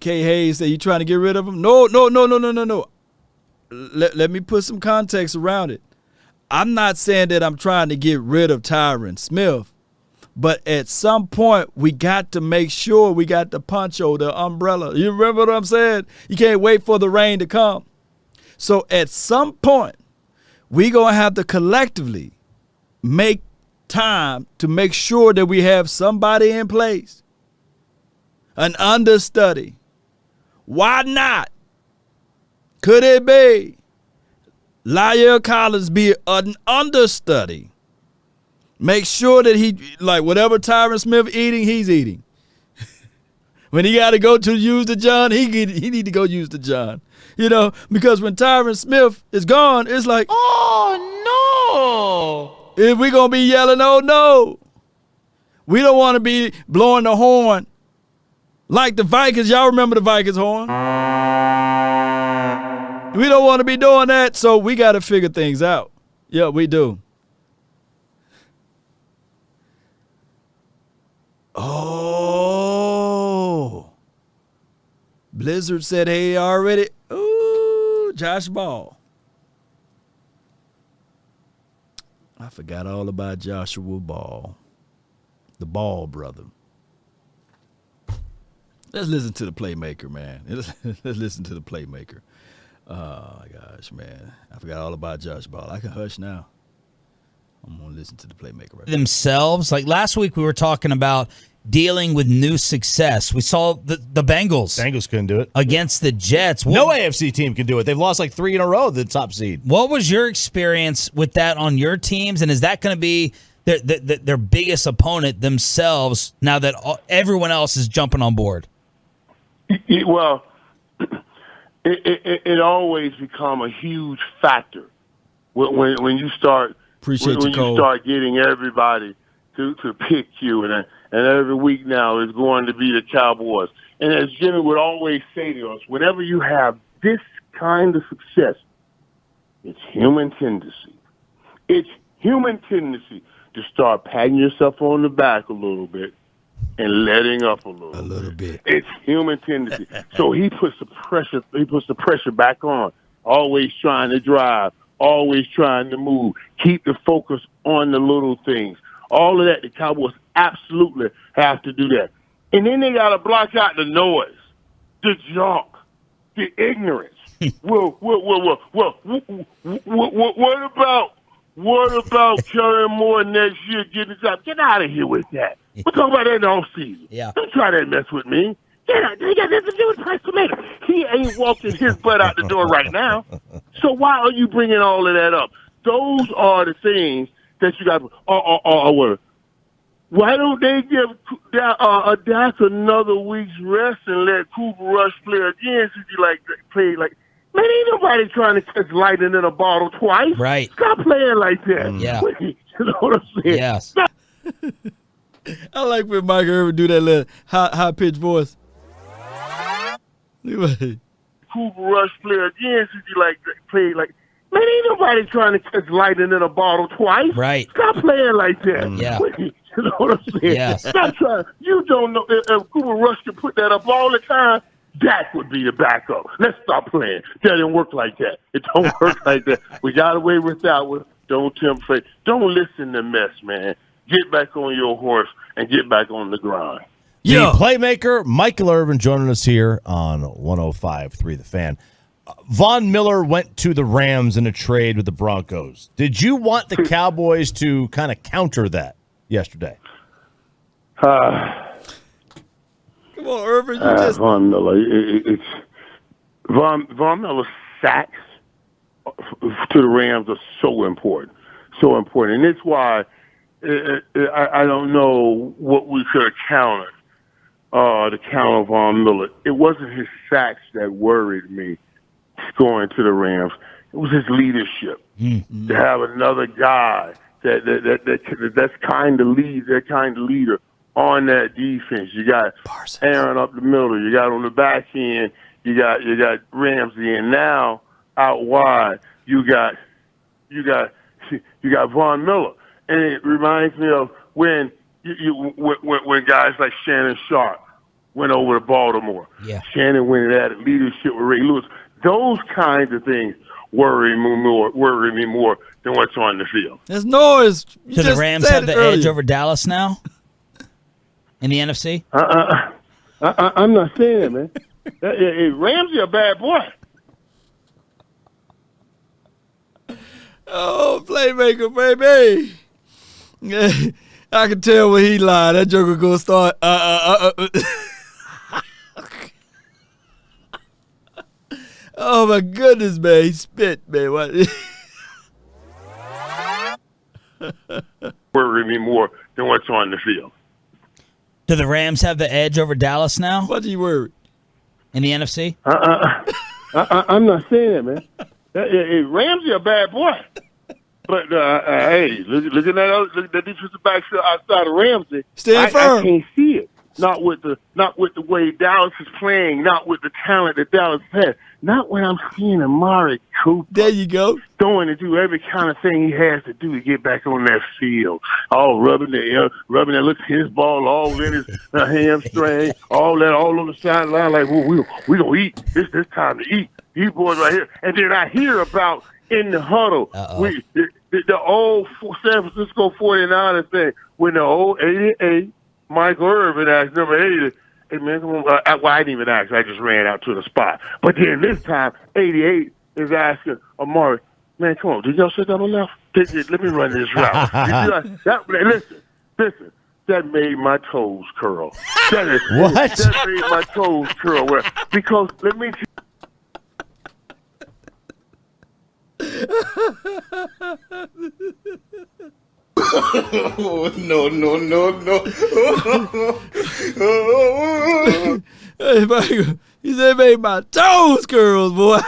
K. Hayes said, you trying to get rid of him? No. Let me put some context around it. I'm not saying that I'm trying to get rid of Tyron Smith. But at some point, we got to make sure we got the poncho, the umbrella. You remember what I'm saying? You can't wait for the rain to come. So at some point, we're going to have to collectively make time to make sure that we have somebody in place, an understudy. Why not? Could it be La'el Collins be an understudy? Make sure that he, like whatever Tyron Smith eating, he's eating. When he got to go to use the John, he need to go use the John. You know, because when Tyron Smith is gone, it's like, oh, no. If we going to be yelling, oh, no. We don't want to be blowing the horn like the Vikings. Y'all remember the Vikings horn? We don't want to be doing that, so we got to figure things out. Yeah, we do. Oh. Blizzard said, hey, already. Ooh, Josh Ball. I forgot all about Joshua Ball. The Ball brother. Let's listen to the Playmaker, man. Let's listen to the Playmaker. Oh, my gosh, man. I forgot all about Josh Ball. I can hush now. I'm going to listen to the Playmaker right themselves. Like last week we were talking about dealing with new success. We saw the Bengals. Bengals couldn't do it. Against the Jets. No AFC team can do it. They've lost like 3 in a row, the top seed. What was your experience with that on your teams, and is that going to be their biggest opponent themselves now that everyone else is jumping on board? Well, it always become a huge factor when you start you start getting everybody to pick you, and every week now is going to be the Cowboys. And as Jimmy would always say to us, whenever you have this kind of success, it's human tendency. It's human tendency to start patting yourself on the back a little bit and letting up a little bit. It's human tendency. So he puts the pressure. He puts the pressure back on. Always trying to drive. Always trying to move. Keep the focus on the little things. All of that, the Cowboys absolutely have to do that. And then they got to block out the noise, the junk, the ignorance. What about Kellen Moore next year getting a job? Get out of here with that. We're talking about that in the offseason. Yeah. Don't try that mess with me. They got nothing to do with Playmaker. He ain't walking his butt out the door right now. So why are you bringing all of that up? Those are the things that you got. Why don't they give Dak another week's rest and let Cooper Rush play again? Since you play like. Man, ain't nobody trying to catch lightning in a bottle twice. Right. Stop playing like that. Yeah. You know what I'm saying? Yes. I like when Mike Irvin do that little high-pitched voice. Anyway. Cooper Rush play again since you play like. Man, ain't nobody trying to catch lightning in a bottle twice. Right. Stop playing like that. Yeah. You know what I'm saying? Yes. Stop trying. You don't know if Cooper Rush can put that up all the time. Dak would be the backup. Let's stop playing. That didn't work like that. It don't work like that. We got away with that one. Don't tempt fate. Don't listen to mess, man. Get back on your horse and get back on the grind. The Playmaker, Michael Irvin, joining us here on 105.3 The Fan. Von Miller went to the Rams in a trade with the Broncos. Did you want the Cowboys to kind of counter that yesterday? Come on, Irvin. Von Miller. Von Miller's sacks to the Rams are so important. So important. And it's why I don't know what we could have countered to counter Von Miller. It wasn't his sacks that worried me going to the Rams. It was his leadership. Mm-hmm. To have another guy that's kind of leader on that defense. You got Aaron up the middle. You got on the back end. you got Ramsey, and now out wide you got Von Miller, and it reminds me of when when guys like Shannon Sharp went over to Baltimore. Yeah. Shannon went and added leadership with Ray Lewis. Those kinds of things worry me more than what's on the field. There's noise. You Do the just Rams said have it the earlier. edge over Dallas now in the NFC? I'm not saying that, man. Ramsey a bad boy. Oh, Playmaker, baby. Yeah, I can tell when he lied. That joker gonna start. Oh my goodness, man! He spit, man. What? Worry me more than what's on the field. Do the Rams have the edge over Dallas now What you worried? in the NFC? I'm not saying that, man. Ramsey a bad boy. But hey, look at that defensive backfield outside of Ramsey. Stand firm. I can't see it. Not with the way Dallas is playing. Not with the talent that Dallas has. Not when I'm seeing Amari Cooper. There you go. Going to do every kind of thing he has to do to get back on that field. All rubbing that looks his ball all in his hamstring. All on the sideline. Like we gonna eat. This time to eat. These boys right here. And then I hear about in the huddle. The old San Francisco 49ers thing when the old 88 Michael Irvin asked number 80. Hey, man, come on. Well, I didn't even ask. I just ran out to the spot. But then this time, 88 is asking Amari, man, come on. Did y'all sit down on left? Let me run this route. Listen. That made my toes curl. What? That made my toes curl. Because let me Hey, Michael, he said, "Made my toes curls, boy."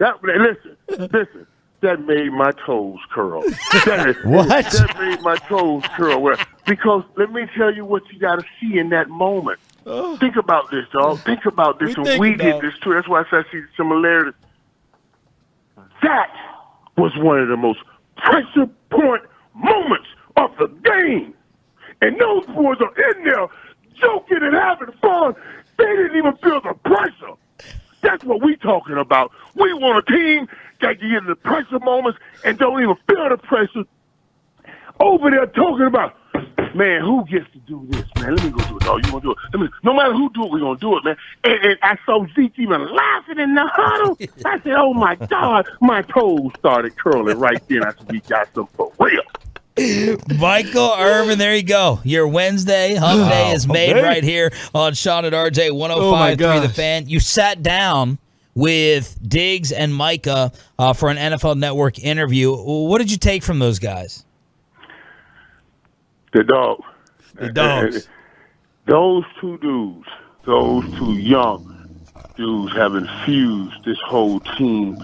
Listen. That made my toes curl. What? That made my toes curl. Because let me tell you what you got to see in that moment. Think about this, dog. Think about this. We did this too. That's why I see similarities. That was one of the most pressure point moments of the game. And those boys are in there joking and having fun. They didn't even feel the pressure. That's what we talking about. We want a team that can get in the pressure moments and don't even feel the pressure. Over there talking about, man, who gets to do this, man? Let me go do it, dog. You want to do it? No matter who do it, we're going to do it, man. And I saw Zeke even laughing in the huddle. I said, oh, my God. My toes started curling right then. I said, we got some for real. Michael Irvin, there you go. Your Wednesday hump day is made right here on Sean and RJ 105.3 The Fan. You sat down with Diggs and Micah for an NFL Network interview. What did you take from those guys? The dog. The dogs. Those two dudes, those two young dudes have infused this whole team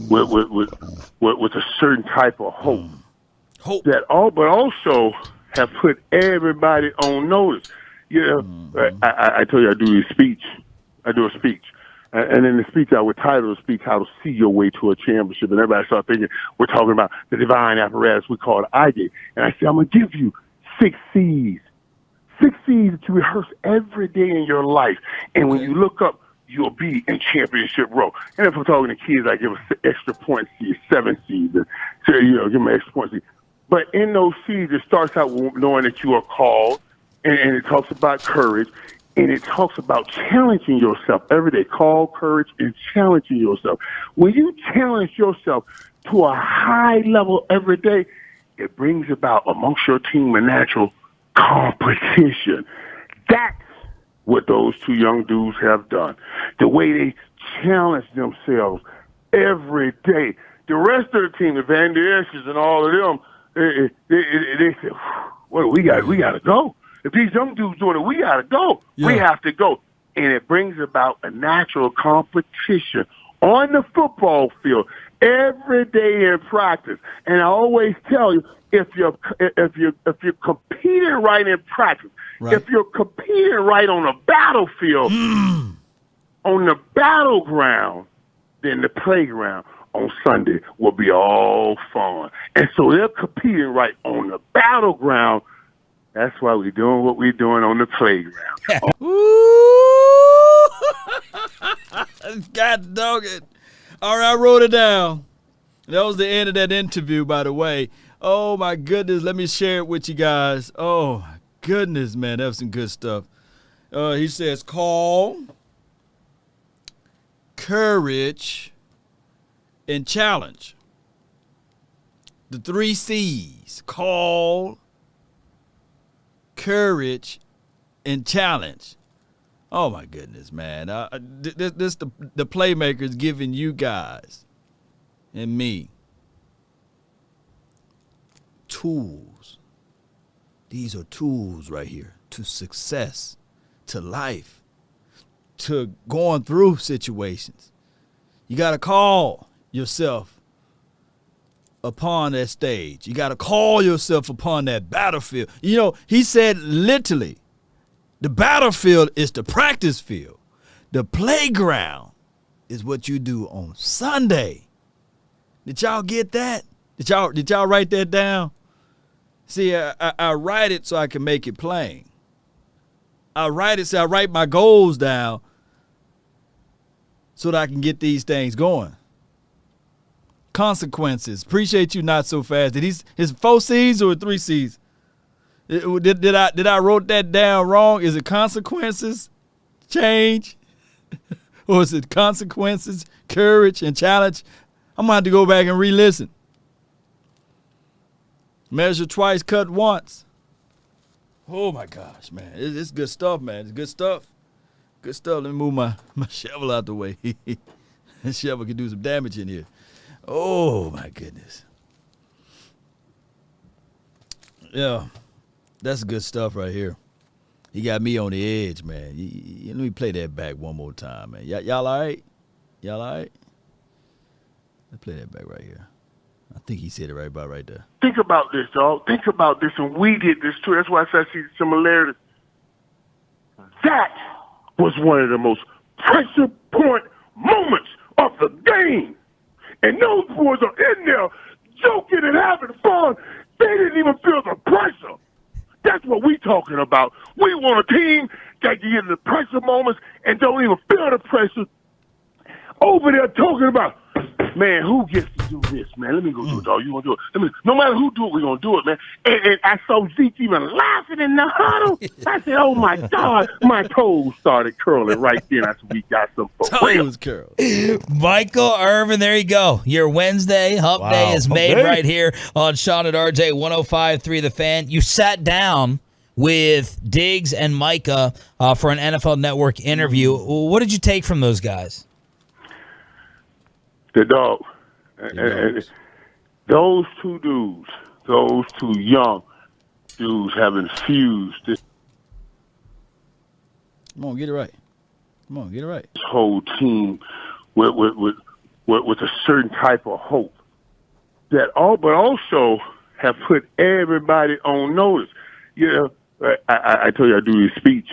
with a certain type of hope. But also have put everybody on notice. You know, I told you I do a speech. And in the speech, I would title the speech, How to See Your Way to a Championship. And everybody started thinking, we're talking about the divine apparatus we call the iGate. And I said, I'm going to give you 6 C's. 6 C's that you rehearse every day in your life. And when you look up, you'll be in championship row. And if I'm talking to kids, I give an extra point C, 7 C's. And so, give them an extra point C. But in those C's, it starts out with knowing that you are called, and it talks about courage, and it talks about challenging yourself every day. Call, courage, and challenging yourself. When you challenge yourself to a high level every day, it brings about amongst your team a natural competition. That's what those two young dudes have done. The way they challenge themselves every day. The rest of the team, the Van Der Esch's and all of them, they said, well, we got to go. If these young dudes doing it, we got to go. Yeah. We have to go. And it brings about a natural competition on the football field every day in practice. And I always tell you, if you're competing right in practice, if you're competing right on a battlefield, on the battleground, then the playground on Sunday will be all fun. And so they're competing right on the battleground. That's why we're doing what we're doing on the playground. God dog it. All right, I wrote it down. That was the end of that interview, by the way. Oh, my goodness. Let me share it with you guys. Oh, my goodness, man. That was some good stuff. He says, call, courage, and challenge. The 3 C's. Call, courage, and challenge. Oh, my goodness, man. This the Playmaker is giving you guys and me tools. These are tools right here to success, to life, to going through situations. You got to call yourself upon that stage. You got to call yourself upon that battlefield. You know, he said literally, the battlefield is the practice field. The playground is what you do on Sunday. Did y'all get that? Did y'all write that down? See, I write it so I can make it plain. I write my goals down so that I can get these things going. Consequences. Appreciate you not so fast. Did his 4 C's or 3 C's? Did I wrote that down wrong? Is it consequences, change, or is it consequences, courage, and challenge? I'm gonna have to go back and re-listen. Measure twice, cut once. Oh my gosh, man, it's good stuff, man. It's good stuff. Good stuff. Let me move my shovel out the way. That shovel can do some damage in here. Oh my goodness. Yeah. That's good stuff right here. He got me on the edge, man. Let me play that back one more time, man. Y'all all right? Y'all all right? Let's play that back right here. I think he said it right about right there. Think about this, dog. Think about this, and we did this too. That's why I see similarities. That was one of the most pressure point moments of the game. And those boys are in there joking and having fun. They didn't even feel the pressure. That's what we talking about. We want a team that can get in the pressure moments and don't even feel the pressure. Over there talking about, man, who gets to do this, man? Let me go do it, dog. You gonna do it? No matter who do it, we gonna do it, man. And I saw Zeke even laughing in the huddle. I said, oh my God, my toes started curling right then. I said, we got some toes curl. Michael Irvin, there you go. Your Wednesday hump day is made right here on Sean and RJ 105.3 The Fan. You sat down with Diggs and Micah for an NFL Network interview. What did you take from those guys? The dog. And those two dudes, those two young dudes have infused this. Come on, get it right. Come on, get it right. This whole team with a certain type of hope but also have put everybody on notice. You know, I told you I do this speech.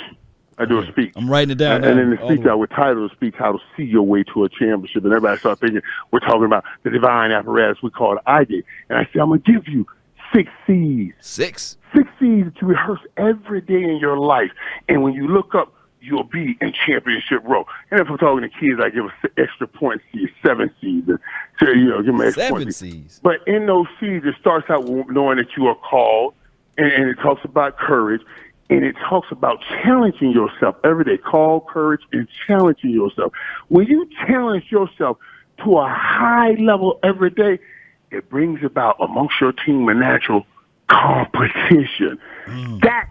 I do a speech. I'm writing it down. And in the speech, I would title the speech, How to See Your Way to a Championship. And everybody started thinking, we're talking about the divine apparatus we call the ID. And I said, I'm going to give you 6 C's. 6? 6 C's that you rehearse every day in your life. And when you look up, you'll be in championship row. And if I'm talking to kids, I give an extra point C, 7 C's. And so, give them an extra 7 C's. But in those C's, it starts out with knowing that you are called. And it talks about courage. And it talks about challenging yourself every day. Call, courage, and challenging yourself. When you challenge yourself to a high level every day, it brings about amongst your team a natural competition. That's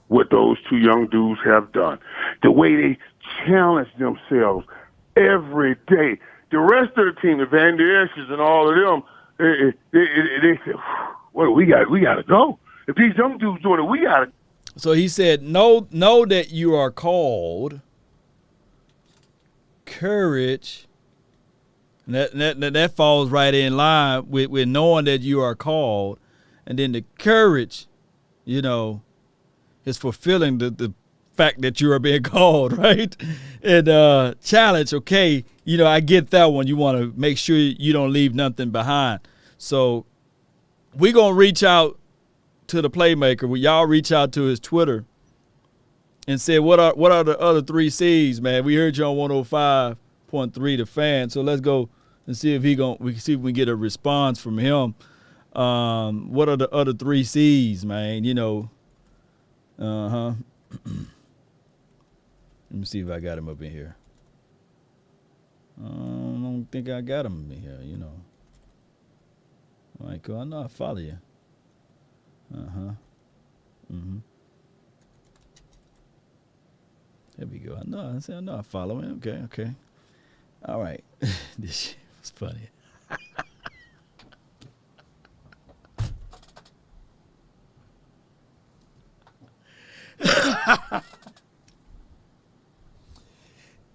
what those two young dudes have done. The way they challenge themselves every day. The rest of the team, the Van Der Esch's and all of them, they say, well, we got to go. If these young dudes doing it, we got to. So he said, know that you are called, courage, and that falls right in line with knowing that you are called, and then the courage, is fulfilling the fact that you are being called, right? And challenge, okay, I get that one. You want to make sure you don't leave nothing behind. So we're going to reach out to the Playmaker. Y'all reach out to his Twitter and say, what are the other 3 C's, man? We heard you on 105.3 The Fan. So let's go and see if we can get a response from him. What are the other 3 C's, man? Let me see if I got him up in here. I don't think I got him in here, Michael, I know I follow you. There we go. I know I follow him. Okay. All right. This shit was funny.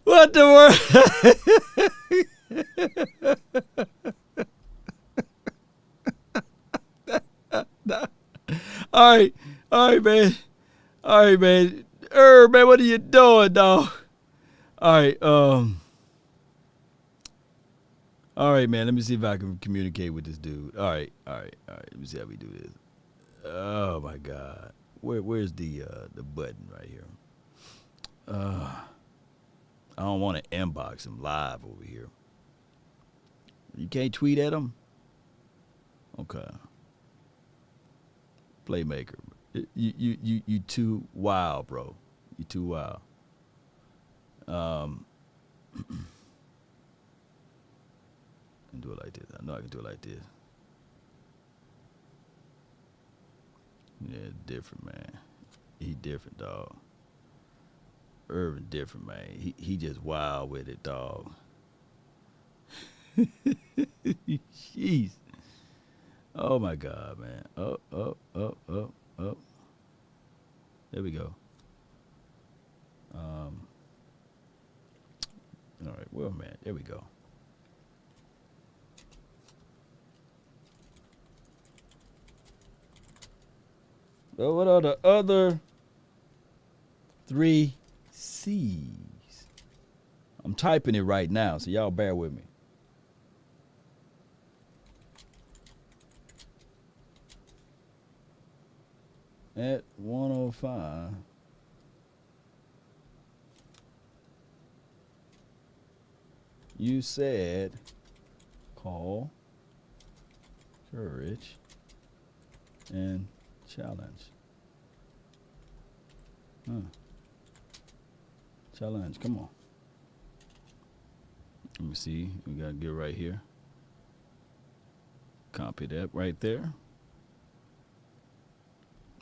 What the word? All right, man. Man, what are you doing, dog? All right, man. Let me see if I can communicate with this dude. All right. Let me see how we do this. Oh my God, where's the button right here? I don't want to inbox him live over here. You can't tweet at him? Okay. Playmaker. You too wild, bro. You too wild. I can do it like this. I know I can do it like this. Yeah, different, man. He different, dog. Irvin different, man. He just wild with it, dog. Jeez. Oh my God, man. Up. There we go. All right, well, man, there we go. Well, what are the other 3 C's? I'm typing it right now, so y'all bear with me. At 105. You said call, courage, and challenge. Challenge, come on. Let me see. We got to get right here. Copy that right there.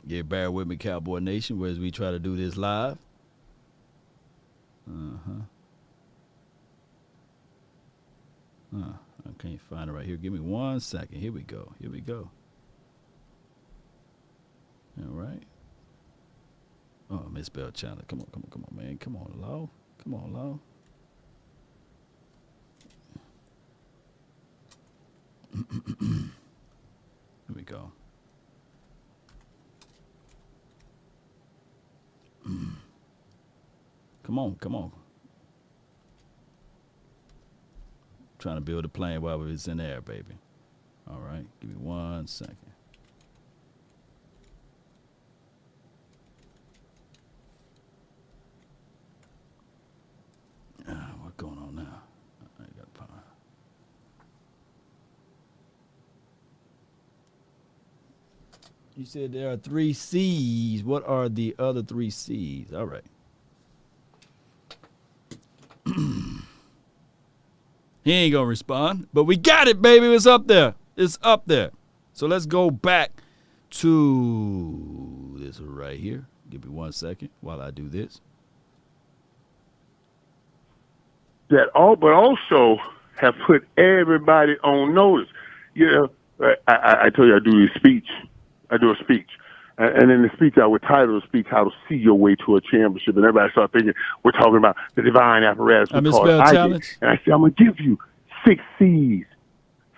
Yeah, bear with me, Cowboy Nation, as we try to do this live. I can't find it right here. Give me 1 second. Here we go. All right. Oh, misspelled challenge. Come on, man. Come on, Law. Here we go. Come on. Trying to build a plane while it's in the air, baby. All right, give me 1 second. What's going on now? I got power. You said there are 3 C's. What are the other 3 C's? All right. He ain't gonna respond, but we got it, baby. It's up there. So let's go back to this right here. Give me 1 second while I do this. But also have put everybody on notice. I told you I do a speech. And in the speech, I would title the speech, How to See Your Way to a Championship. And everybody started thinking, we're talking about the divine apparatus. I misspelled challenge. And I said, I'm going to give you 6 C's.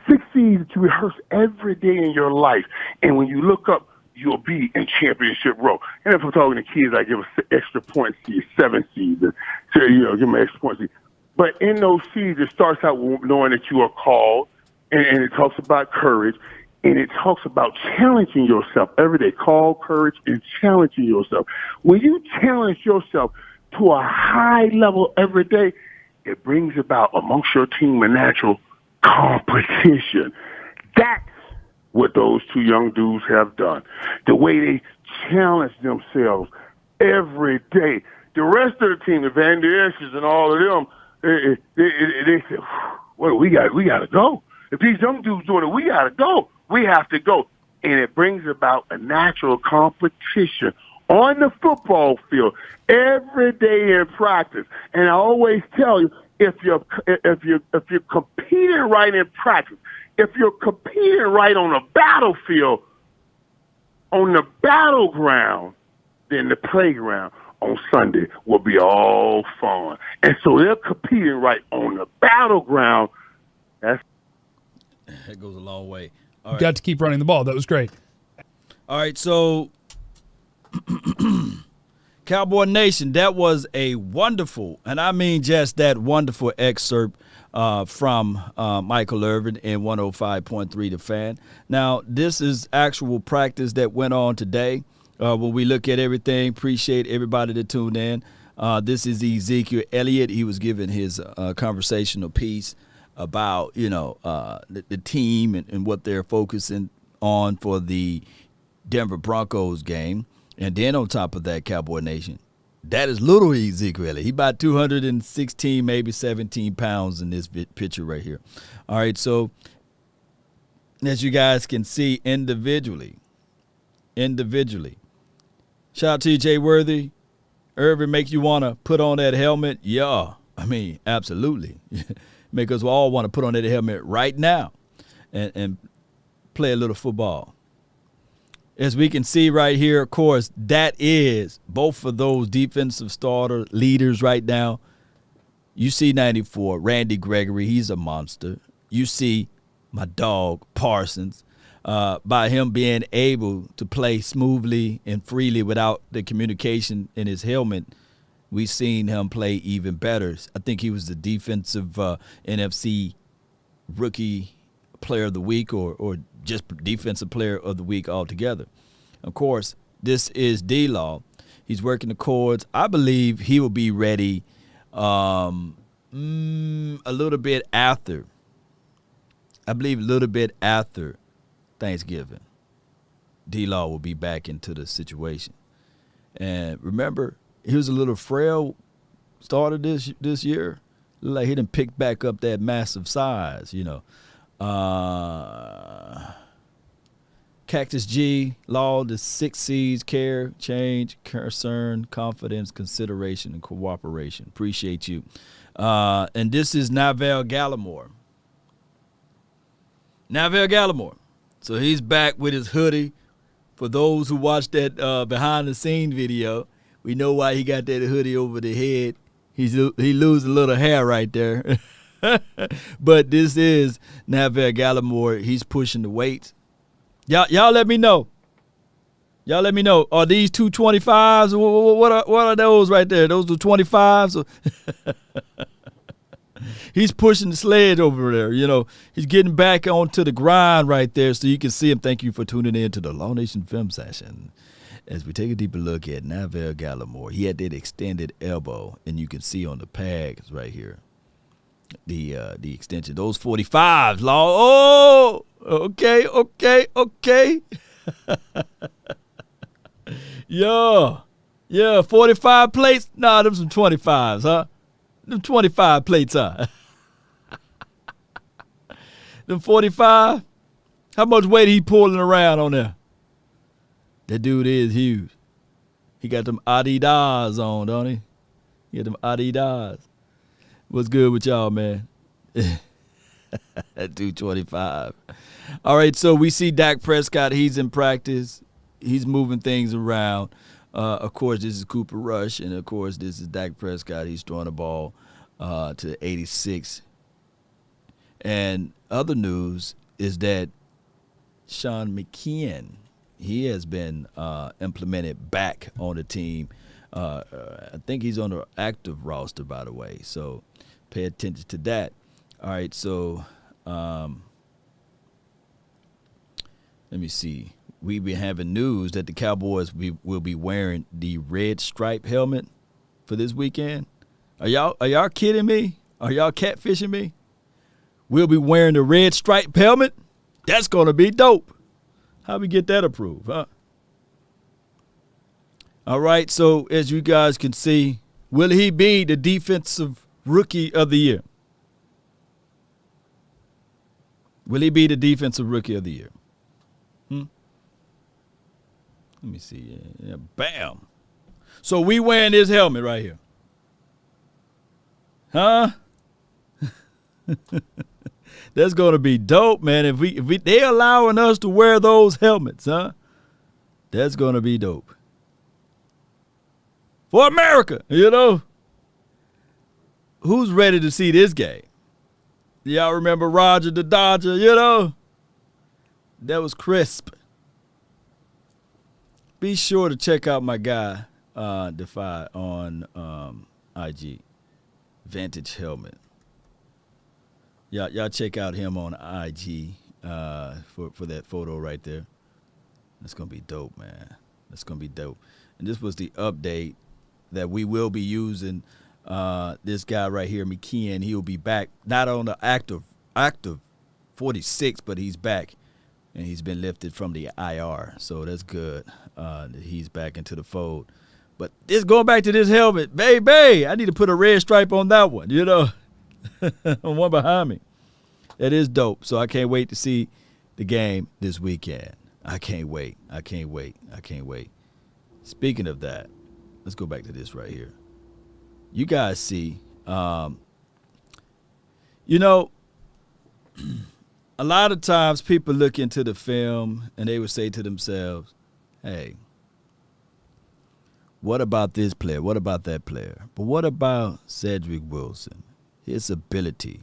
6 C's that you rehearse every day in your life. And when you look up you'll be in championship row. And if I'm talking to kids, I give an extra point seed, 7 seeds, and so, give them an extra point seed. But in those seeds, it starts out with knowing that you are called, and it talks about courage, and it talks about challenging yourself every day. Call, courage, and challenging yourself. When you challenge yourself to a high level every day, it brings about amongst your team a natural competition. That's what those 2 young dudes have done. The way they challenge themselves every day. The rest of the team, the Van Der Esch's and all of them, they say, well, we got to go. If these young dudes doing it, we got to go. We have to go. And it brings about a natural competition on the football field every day in practice. And I always tell you, if you're competing right in practice, if you're competing right on the battlefield, on the battleground, then the playground on Sunday will be all fun. And so they're competing right on the battleground. That goes a long way. All right. Got to keep running the ball. That was great. All right, so Cowboy Nation, that was a wonderful, and I mean just that wonderful excerpt from Michael Irvin in 105.3 The Fan. Now, this is actual practice that went on today. When we look at everything, appreciate everybody that tuned in. This is Ezekiel Elliott. He was giving his conversational piece about, the team and what they're focusing on for the Denver Broncos game. And then on top of that, Cowboy Nation, that is little Ezekiel Elliott. He about 216, maybe 17 pounds in this picture right here. All right, so as you guys can see individually, shout out to you, Jay Worthy. Irvin makes you want to put on that helmet. Yeah, I mean, absolutely. Make us all want to put on that helmet right now and play a little football. As we can see right here, of course, that is both of those defensive starter leaders right now. You see 94, Randy Gregory, he's a monster. You see my dog, Parsons, by him being able to play smoothly and freely without the communication in his helmet, we've seen him play even better. I think he was the defensive NFC Rookie Player of the Week or just Defensive Player of the Week altogether. Of course, this is D-Law. He's working the chords. I believe he will be ready a little bit after. I believe a little bit after Thanksgiving. D-Law will be back into the situation. And remember, he was a little frail starter this year. Looked like he didn't pick back up that massive size, Cactus G, Law, the 6 C's, care, change, concern, confidence, consideration, and cooperation. Appreciate you. And this is Navell Gallimore. So he's back with his hoodie. For those who watched that behind-the-scene video, we know why he got that hoodie over the head. He lose a little hair right there. But this is Navell Gallimore. He's pushing the weights. Y'all let me know. Are these 225s? What are those right there? Those are 25s? He's pushing the sledge over there. He's getting back onto the grind right there so you can see him. Thank you for tuning in to the Law Nation Film Session. As we take a deeper look at Navell Gallimore, he had that extended elbow, and you can see on the pads right here the extension. Those 45s, Law. Oh, okay. Yeah, 45 plates? Nah, them some 25s, huh? Them 25 plates, huh? Them 45? How much weight he pulling around on there? That dude is huge. He got them Adidas on, don't he? He got them Adidas. What's good with y'all, man? At 225. All right, so we see Dak Prescott. He's in practice. He's moving things around. Of course, this is Cooper Rush, and, of course, this is Dak Prescott. He's throwing the ball to 86. And other news is that Sean McKeon, he has been implemented back on the team. I think he's on the active roster, by the way. So pay attention to that. All right, so let me see. We've been having news that the Cowboys will be wearing the red stripe helmet for this weekend. Are y'all kidding me? Are y'all catfishing me? We'll be wearing the red stripe helmet? That's going to be dope. How we get that approved, huh? All right, so as you guys can see, will he be the defensive rookie of the year? Will he be the defensive rookie of the year? Let me see. Yeah, bam. So we wearing this helmet right here. Huh? That's going to be dope, man. If they allowing us to wear those helmets, huh? That's going to be dope. For America, you know. Who's ready to see this game? Y'all remember Roger the Dodger, you know? That was crisp. Be sure to check out my guy, Defy, on IG. Vantage Helmet. Y'all check out him on IG for that photo right there. That's going to be dope, man. That's going to be dope. And this was the update that we will be using this guy right here, McKeon. He'll be back, not on the active 46, but he's back. And he's been lifted from the IR. So that's good that he's back into the fold. But this going back to this helmet, baby, I need to put a red stripe on that one, you know, on one behind me. That is dope. So I can't wait to see the game this weekend. I can't wait. Speaking of that, let's go back to this right here. You guys see, you know, a lot of times people look into the film and they would say to themselves, hey, what about this player? What about that player? But what about Cedric Wilson? His ability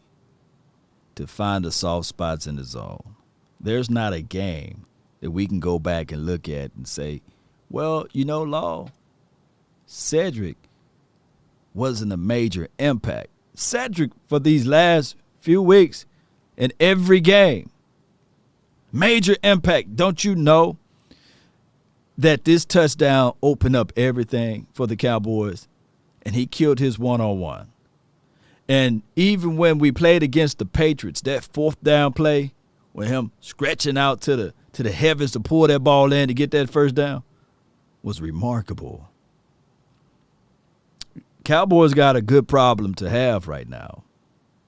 to find the soft spots in the zone. There's not a game that we can go back and look at and say, well, you know, Law, Cedric wasn't a major impact. Cedric, for these last few weeks, in every game, major impact. Don't you know that this touchdown opened up everything for the Cowboys? And he killed his one-on-one. And even when we played against the Patriots, that fourth down play, with him stretching out to the heavens to pull that ball in to get that first down, was remarkable. Cowboys got a good problem to have right now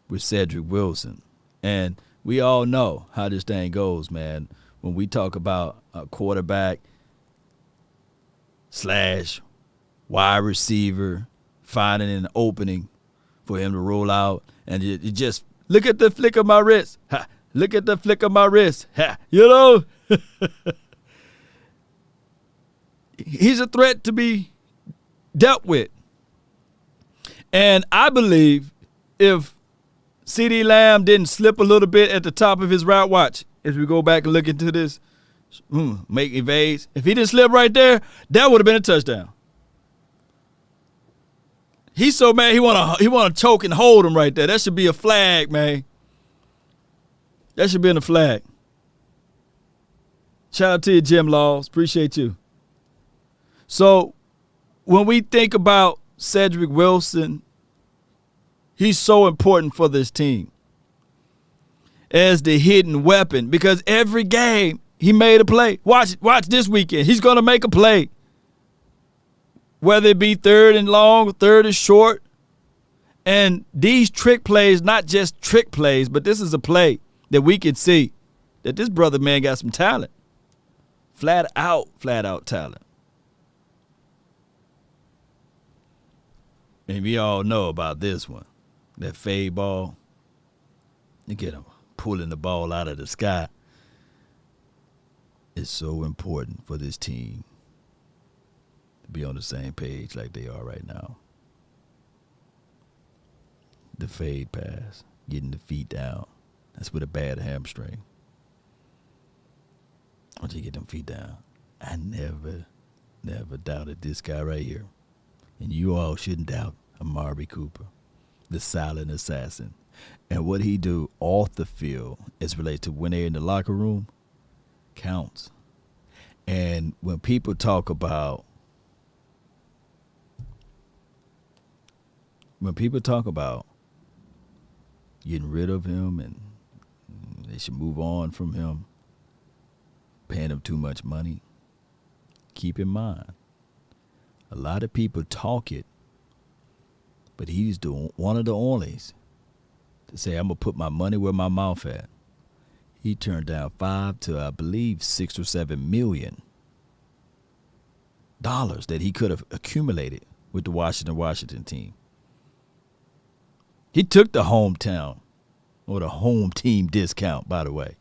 with Cedric Wilson. And we all know how this thing goes, man. When we talk about a quarterback / wide receiver finding an opening for him to roll out, and you just look at the flick of my wrist. Ha, look at the flick of my wrist. Ha, you know? He's a threat to be dealt with. And I believe if CeeDee Lamb didn't slip a little bit at the top of his route, watch, as we go back and look into this, make evades. If he didn't slip right there, that would have been a touchdown. He's so mad he wanna choke and hold him right there. That should be a flag, man. That should be in the flag. Shout out to you, Jim Laws. Appreciate you. So when we think about Cedric Wilson, he's so important for this team as the hidden weapon, because every game he made a play. Watch this weekend. He's going to make a play. Whether it be third and long, third and short. And these trick plays, not just trick plays, but this is a play that we can see that this brother, man, got some talent. Flat out talent. And we all know about this one. That fade ball. You get him pulling the ball out of the sky. It's so important for this team to be on the same page like they are right now. The fade pass, getting the feet down. That's with a bad hamstring. Once you get them feet down, I never doubted this guy right here. And you all shouldn't doubt Amari Cooper, the silent assassin. And what he do off the field as relates to when they're in the locker room counts. And when people talk about getting rid of him and they should move on from him, paying him too much money, keep in mind, a lot of people talk it, but he's one of the onlys to say, I'm going to put my money where my mouth at. He turned down $5 to, I believe, $6 or $7 million that he could have accumulated with the Washington team. He took the hometown or the home team discount, by the way.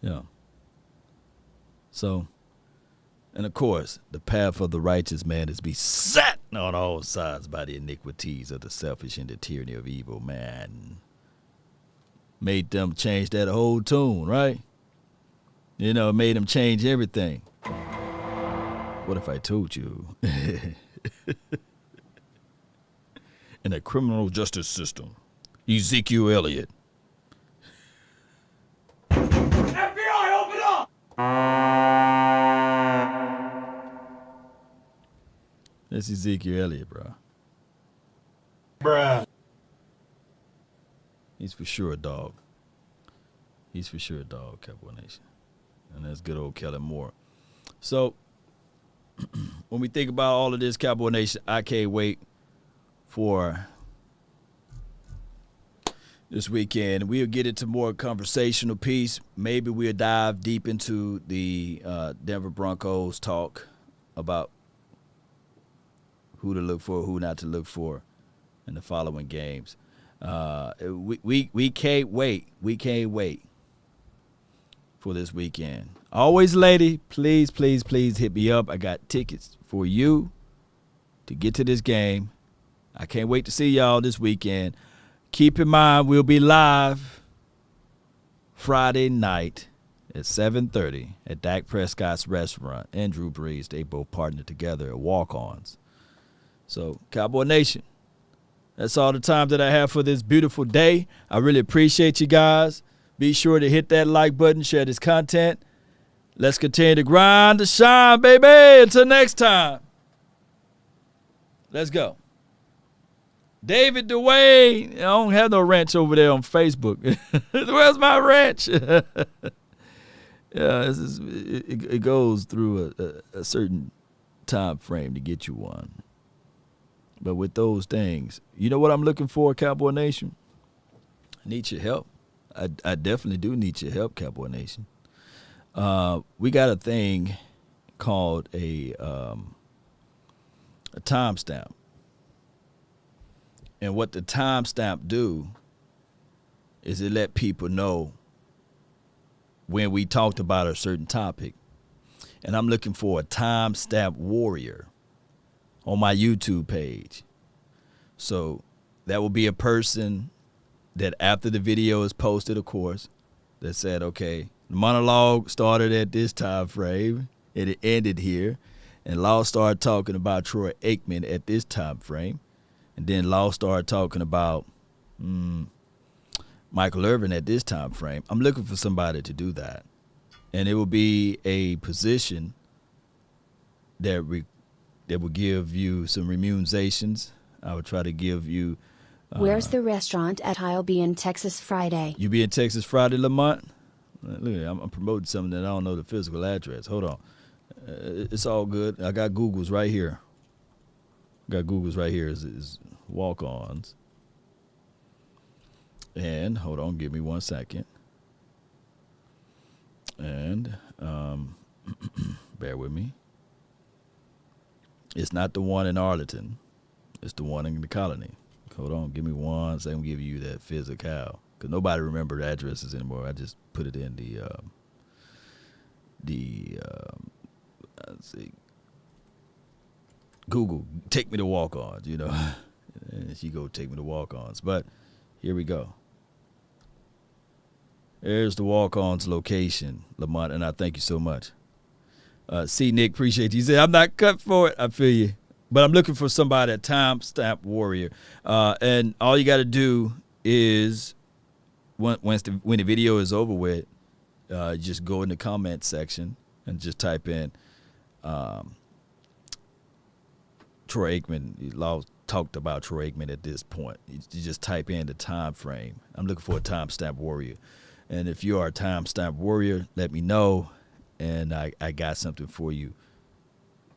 Yeah. So, and of course, the path of the righteous man is beset on all sides by the iniquities of the selfish and the tyranny of evil man. Made them change that whole tune, right? You know, made them change everything. What if I told you? In a criminal justice system, Ezekiel Elliott. FBI, open up! That's Ezekiel Elliott, bro. Bruh. He's for sure a dog. He's for sure a dog, Cowboy Nation. And that's good old Kellen Moore. So, when we think about all of this, Cowboy Nation, I can't wait for this weekend. We'll get into more conversational piece. Maybe we'll dive deep into the Denver Broncos talk about who to look for, who not to look for in the following games. We can't wait. We can't wait for this weekend. Always, lady, please hit me up. I got tickets for you to get to this game. I can't wait to see y'all this weekend. Keep in mind, we'll be live Friday night at 7:30 at Dak Prescott's restaurant and Drew Brees. They both partnered together at Walk-Ons. So, Cowboy Nation, that's all the time that I have for this beautiful day. I really appreciate you guys. Be sure to hit that like button, share this content. Let's continue to grind to shine, baby. Until next time. Let's go. David Dwayne. I don't have no ranch over there on Facebook. Where's my ranch? Yeah, it goes through a certain time frame to get you one. But with those things, you know what I'm looking for, Cowboy Nation? I need your help. I definitely do need your help, Cowboy Nation. We got a thing called a timestamp. And what the timestamp do is it let people know when we talked about a certain topic. And I'm looking for a timestamp warrior on my YouTube page. So that will be a person that after the video is posted, of course, that said, okay, the monologue started at this time frame and it ended here. And Law started talking about Troy Aikman at this time frame. And then Law started talking about Michael Irvin at this time frame. I'm looking for somebody to do that. And it will be a position that will give you some remunerations. I would try to give you. Where's the restaurant at? I'll be in Texas Friday. You be in Texas Friday, Lamont? Look, I'm promoting something that I don't know the physical address. Hold on. It's all good. I got Google's right here. Is Walk-Ons. And hold on, give me 1 second. And bear with me. It's not the one in Arlington. It's the one in the Colony. Hold on, give me 1 second. I'm giving you that physical. Because nobody remembers addresses anymore. I just put it in let's see. Google, take me to Walk-Ons, you know. And she go take me to Walk-Ons. But here we go. There's the Walk-Ons location, Lamont, and I thank you so much. See, Nick, appreciate you. He said, I'm not cut for it. I feel you. But I'm looking for somebody, a timestamp warrior. And all you got to do is, when the video is over with, just go in the comment section and just type in Troy Aikman. You talked about Troy Aikman at this point. You just type in the time frame. I'm looking for a timestamp warrior. And if you are a timestamp warrior, let me know. And I got something for you.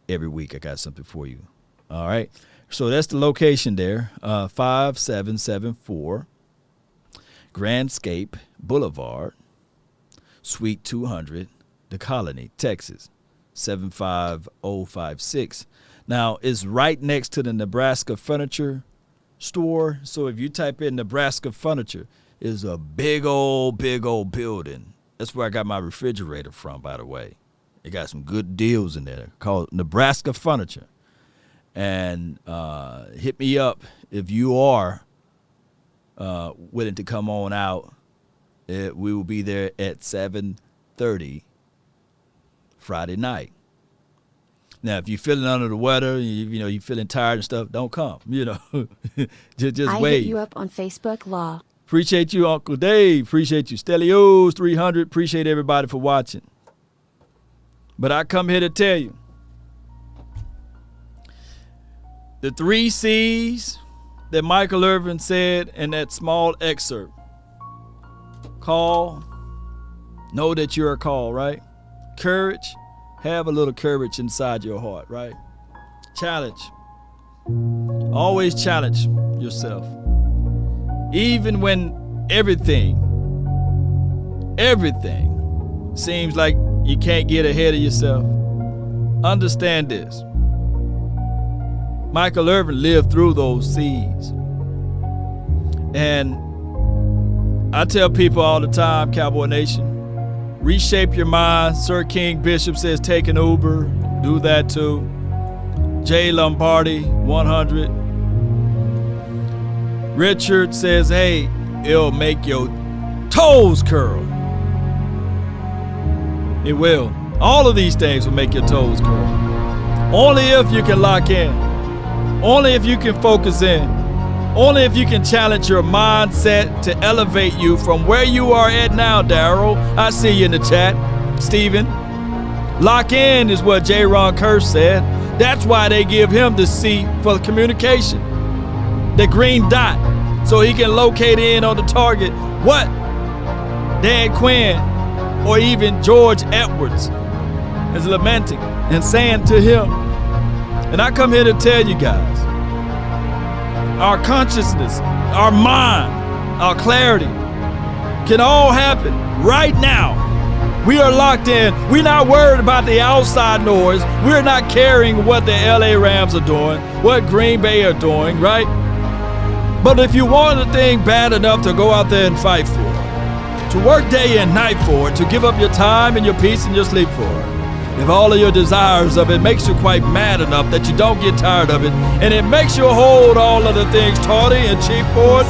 Every week I got something for you. All right. So that's the location there. 5774 Grandscape Boulevard, Suite 200, The Colony, Texas, 75056. Now, it's right next to the Nebraska Furniture store. So if you type in Nebraska Furniture, it's a big old building. That's where I got my refrigerator from, by the way. They got some good deals in there called Nebraska Furniture. And hit me up if you are willing to come on out. We will be there at 7:30 Friday night. Now, if you're feeling under the weather, you're feeling tired and stuff, don't come. Just I wait. hit you up on Facebook, Law. Appreciate you, Uncle Dave. Appreciate you, Stelios 300. Appreciate everybody for watching. But I come here to tell you, the 3 C's that Michael Irvin said in that small excerpt. Call. Know that you're a call, right? Courage. Have a little courage inside your heart, right? Challenge. Always challenge yourself. Even when everything seems like you can't get ahead of yourself. Understand this. Michael Irvin lived through those seas. And I tell people all the time, Cowboy Nation, reshape your mind. Sir King Bishop says take an Uber. Do that too. Jay Lombardi, 100. Richard says, hey, it'll make your toes curl. It will. All of these things will make your toes curl. Only if you can lock in. Only if you can focus in. Only if you can challenge your mindset to elevate you from where you are at now, Daryl. I see you in the chat. Steven. Lock in is what J. Ron Kirsch said. That's why they give him the C for the communication. The green dot. So he can locate in on the target what Dan Quinn or even George Edwards is lamenting and saying to him. And I come here to tell you guys, our consciousness, our mind, our clarity can all happen right now. We are locked in. We're not worried about the outside noise. We're not caring what the LA Rams are doing, what Green Bay are doing, right? But if you want a thing bad enough to go out there and fight for it, to work day and night for it, to give up your time and your peace and your sleep for it, if all of your desires of it makes you quite mad enough that you don't get tired of it, and it makes you hold all of the things tawdry and cheap for it,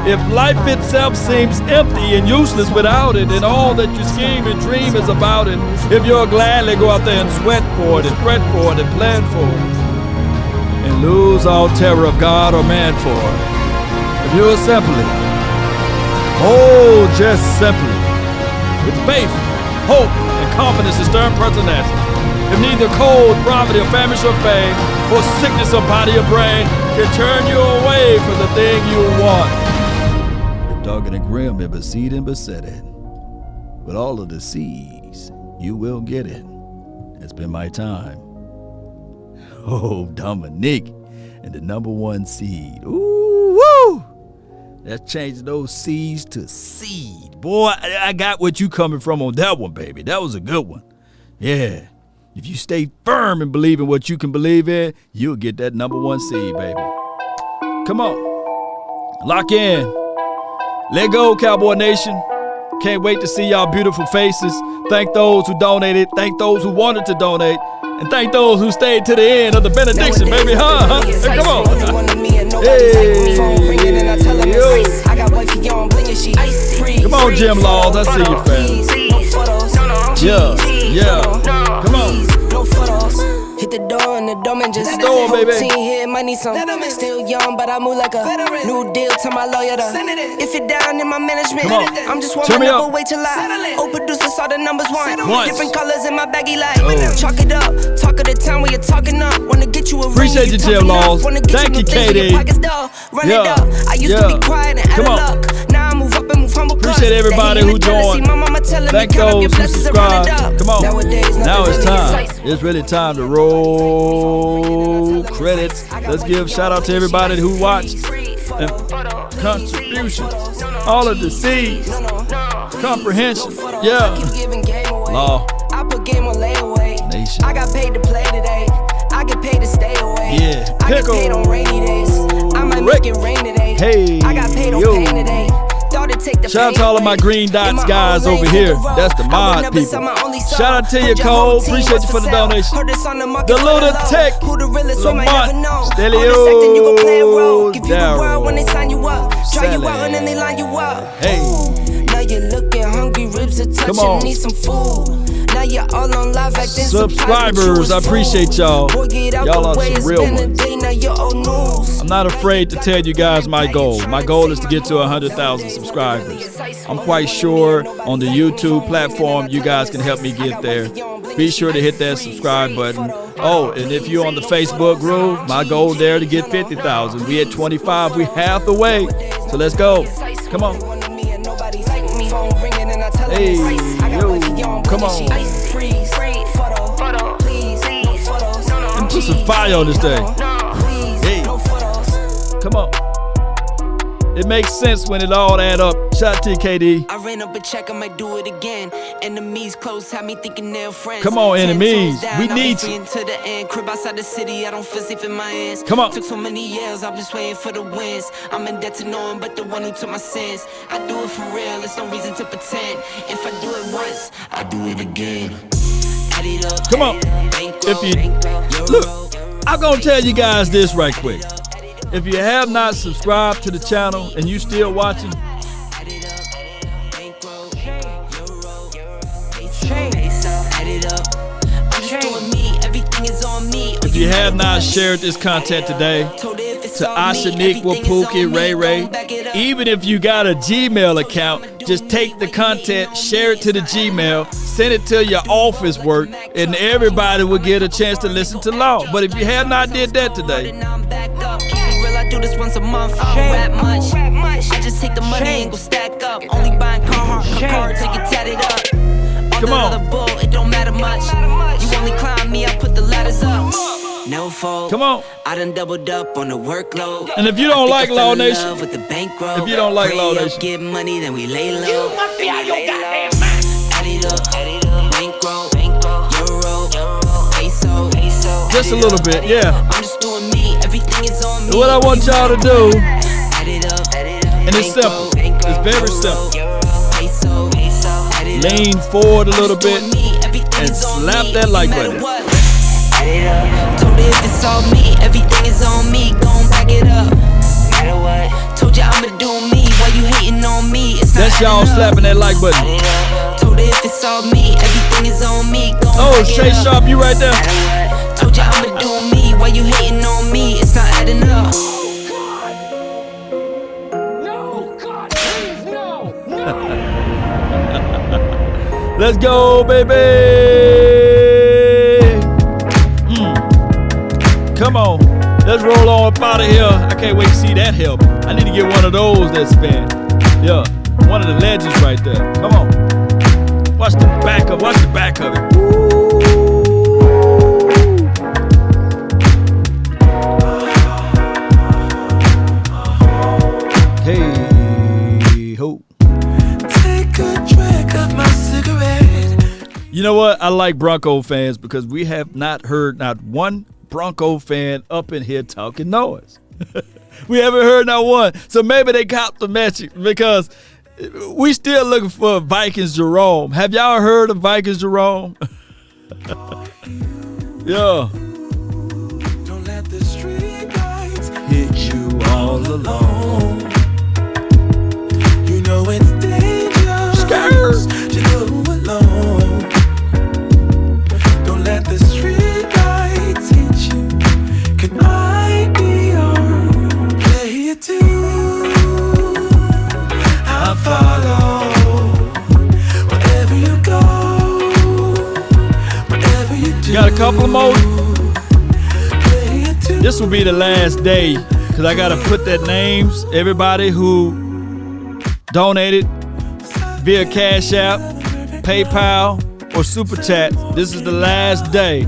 if life itself seems empty and useless without it, and all that you scheme and dream is about it, if you'll gladly go out there and sweat for it and fret for it and plan for it, and lose all terror of God or man for it, if you'll simply, just simply, with faith, hope, and confidence and stern pertinacity, if neither cold, poverty, or famine or fame, or sickness or body or brain can turn you away from the thing you want. If dark and grim and beseed and beset it, with all of the C's, you will get it. It's been my time. Oh, Dominique and the #1 seed. Ooh, woo! That's changing those C's to seed. Boy, I got what you coming from on that one, baby. That was a good one. Yeah. If you stay firm and believe in what you can believe in, you'll get that #1 seed, baby. Come on. Lock in. Let go, Cowboy Nation. Can't wait to see y'all beautiful faces. Thank those who donated. Thank those who wanted to donate. And thank those who stayed to the end of the benediction, baby. Huh? Hey, come on. Hey. Come on, Jim Laws. I see you, fam. Yeah. Come on. Hit the door and the doorman just Hit the door, baby. 14 here, might need some. Still young, but I move like a new deal to my lawyer. If you're down in my management, I'm just warming up, but wait till I. Old producer saw the numbers one. Different colors in my baggy light. Chalk it up, talk of the town when you're talking up. Wanna get you a ring, appreciate you, Jim Laws. Thank you, Katie. Run it up. I used to be quiet and out of luck. Now I move up and move humble. Appreciate everybody who joined. Thank those who subscribed. Come on. Now it's time. It's really time to roll credits. Let's give shout out to everybody who watched and contributions. All of the seeds. Comprehension. Yeah. Law. Nation. I got paid to play today. I get paid to stay away. Yeah. I get paid on rainy days. I might make it rain today. Hey. I got paid on pain today. Shout out to all of my green dots guys over here. That's the mod people. Shout out to you, Cole. Appreciate you for the donation. The Lunatic, Lamont, Stelio, Daryl, hey. Now you're looking hungry, ribs are touching, Come on. need some food. Now you're all on live like this. Subscribers, I appreciate y'all. Y'all are some real ones. I'm not afraid to tell you guys my goal. My goal is to get to 100,000 subscribers. I'm quite sure on the YouTube platform you guys can help me get there. Be sure to hit that subscribe button. Oh, and if you're on the Facebook group, my goal there to get 50,000. We at 25, we half the way. So let's go. Come on. Hey, yo, come on. And put some fire on this thing. Hey, come on. It makes sense when it all add up. Shout out to KD. I ran up a check, I might do it again. Enemies close, had me thinking they're friends. Come on, enemies. We need you. To the end, crib outside the city, I don't feel safe in my hands. Come on. Took so many years, I'm just waiting for the wins. I'm in debt to no one but the one who took my sins. I do it for real, there's no reason to pretend. If I do it once, I do it again. Come on. If you look, I'm gonna tell you guys this right quick. If you have not subscribed to the channel and you still watching, if you have not shared this content today to Ashaniqua, Pookie, Ray Ray, even if you got a Gmail account, just take the content, share it to the Gmail, send it to your office work, and everybody will get a chance to listen to Law. But if you have not did that today, I do this once a month, I don't rap much. I just take the money and go stack up. Only buying cards to get tatted up. Come on. Other bull, it don't matter much. You only climb me, I put the ladders up. No fault. Come on. I done doubled up on the workload. And if you don't like Law Nation, if you don't like Law Nation, get money, then we lay low. You must be out your goddamn mind. Add it up, bankroll, euro, peso. just a little bit, yeah. I'm just doing me, everything is on me. What I want y'all to do, and it's simple, it's very simple. Lean forward a little bit and slap that like button. Told her if it's all me, everything is on me. Gon' back it up. Matter what? Told you I'ma do me. Why you hating on me? It's not That's y'all slapping that like button. Told her if it's all me, everything is on me. Oh, Shay Sharp, you right there. Told you I'ma do me. Why you hating on me? It's not adding up. No, God, please, no. Let's go, baby. Come on. Let's roll on up out of here. I can't wait to see that help. I need to get one of those that spin. Yeah, one of the legends right there. Come on. Watch the back of it. Hey, ho. Take a drag of my cigarette. You know what? I like Bronco fans because we have not heard not one Bronco fan up in here talking noise. We haven't heard not one. So maybe they caught the message because we still looking for Vikings Jerome. Have y'all heard of Vikings Jerome? Yeah. Don't let the street lights hit you all alone. You know it's dangerous to go alone. Don't let the street lights got a couple of more. This will be the last day because I got to put that names. Everybody who donated via Cash App, PayPal, or Super Chat. This is the last day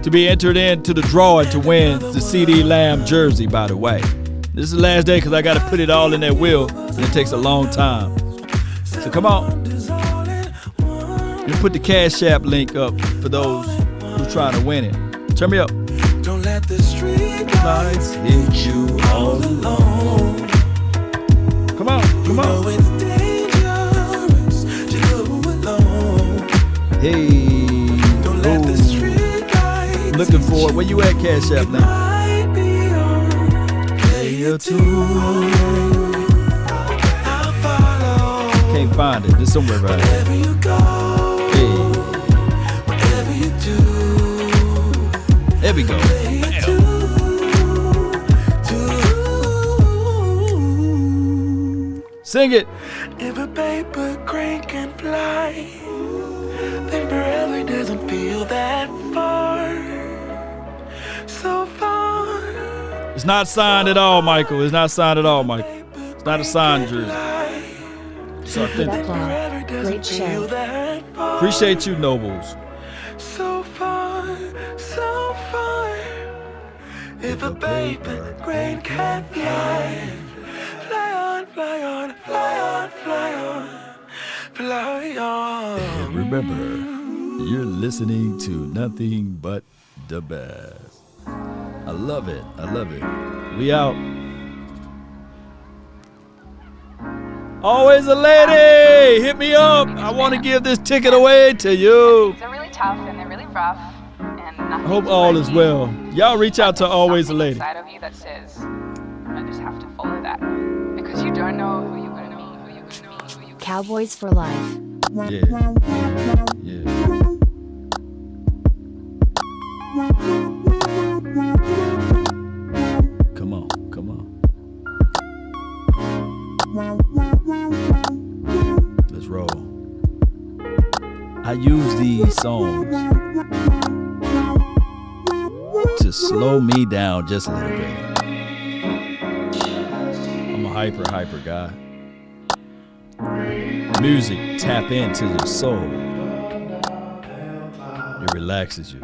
to be entered into the drawing to win the CD Lamb jersey, by the way. This is the last day because I got to put it all in that wheel, and it takes a long time. So come on. You put the Cash App link up for those who trying to win it. Turn me up. Don't let the street lights hit you all alone. Come on, come on. You know it's dangerous to go alone. Hey. Don't let the street lights looking for it. Where you at, Cash App link? Can't find it. It's somewhere right here. Hey. There we go. Sing it. If a paper crane can fly, then forever doesn't feel that far. So far. It's not signed at all, Michael. It's not signed at all, Michael. It's not a signed jersey. It's authentic. Great show. Appreciate you, Nobles. So far, so far. If a paper crane can fly, fly on, fly on, fly on, fly on, fly on. And remember, you're listening to nothing but the best. I love it. I love it. We out. Always a lady. Hit me up. I want to give this ticket away to you. They're really tough and they're really rough. And I hope all is well. Y'all reach out to Always a Lady. Inside of you that says, I just have to follow that. Because you don't know who you're going to meet, who you're going to meet, who you're Cowboys for life. Yeah. Yeah. Come on, come on. Let's roll. I use these songs to slow me down just a little bit. I'm a hyper guy. Music tap into the soul. It relaxes you.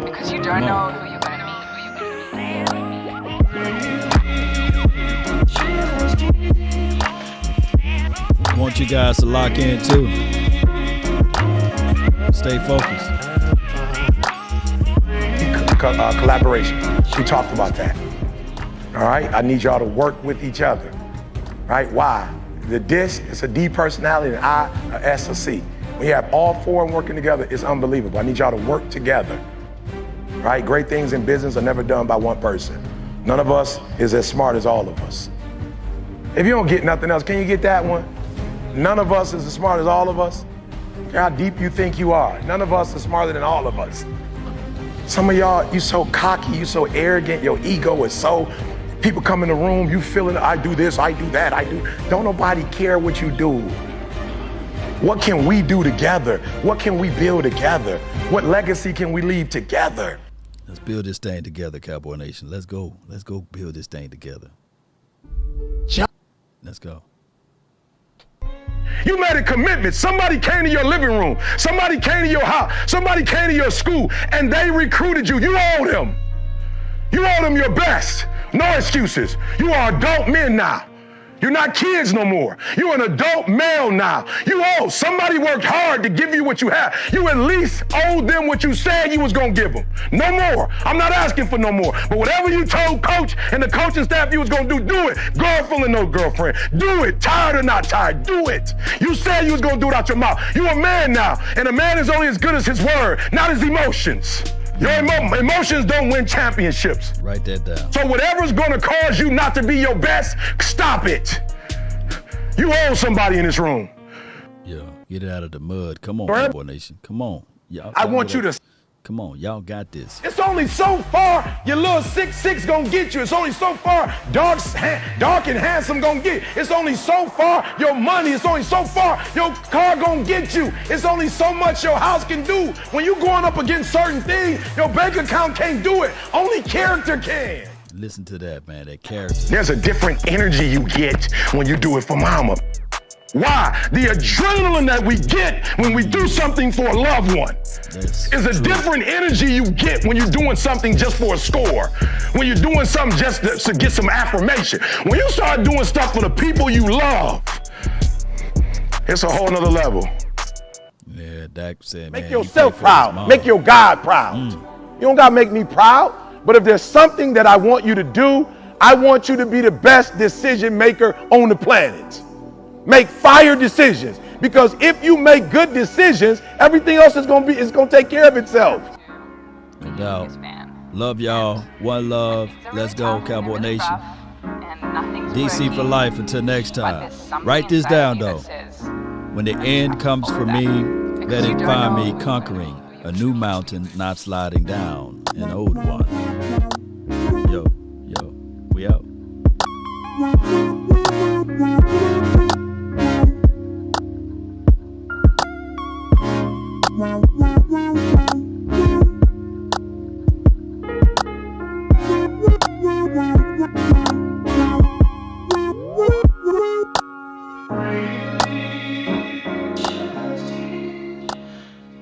Because you don't know who you're going to meet, who you're going to meet. I want you guys to lock in too. Stay focused. Collaboration. We talked about that. All right? I need y'all to work with each other. Right? Why? The DISC is a D personality and I, a S, a C. We have all four of them working together. It's unbelievable. I need y'all to work together. Right? Great things in business are never done by one person. None of us is as smart as all of us. If you don't get nothing else, can you get that one? None of us is as smart as all of us. How deep you think you are. None of us is smarter than all of us. Some of y'all, you so cocky, you so arrogant, your ego is so, people come in the room, you feeling, I do this, I do that, I do. Don't nobody care what you do. What can we do together? What can we build together? What legacy can we leave together? Let's build this thing together, Cowboy Nation. Let's go. Let's go build this thing together. Let's go. You made a commitment. Somebody came to your living room. Somebody came to your house. Somebody came to your school, and they recruited you. You owed them. You owe them your best. No excuses. You are adult men now. You're not kids no more. You're an adult male now. You owe. Somebody worked hard to give you what you have. You at least owed them what you said you was going to give them. No more. I'm not asking for no more. But whatever you told coach and the coaching staff you was going to do it. Girlfriend or no girlfriend. Do it. Tired or not tired. Do it. You said you was going to do it out your mouth. You a man now. And a man is only as good as his word, not his emotions. Your emotions don't win championships. Write that down. So whatever's going to cause you not to be your best, stop it. You owe somebody in this room. Yeah, get it out of the mud. Come on, Cowboy Nation. Come on. I want you to Come on, y'all got this. It's only so far your little 6'6" gonna get you. It's only so far dark and handsome gonna get. It's only so far your money. It's only so far your car gonna get you. It's only so much your house can do. When you going up against certain things, your bank account can't do it. Only character can. Listen to that, man, that character. There's a different energy you get when you do it for mama. Why? The adrenaline that we get when we do something for a loved one is a different energy you get when you're doing something just for a score, when you're doing something just to get some affirmation. When you start doing stuff for the people you love, it's a whole nother level. Yeah, Dak said, make yourself proud. Make your God proud. You don't got to make me proud, but if there's something that I want you to do, I want you to be the best decision maker on the planet. Make fire decisions, because if you make good decisions, everything else is gonna take care of itself. No doubt. Love y'all. One love. Let's go, Cowboy Nation. DC for life until next time. Write this down though. When the end comes for me, let it find me conquering a new mountain, not sliding down an old one. Yo, we out. Wow.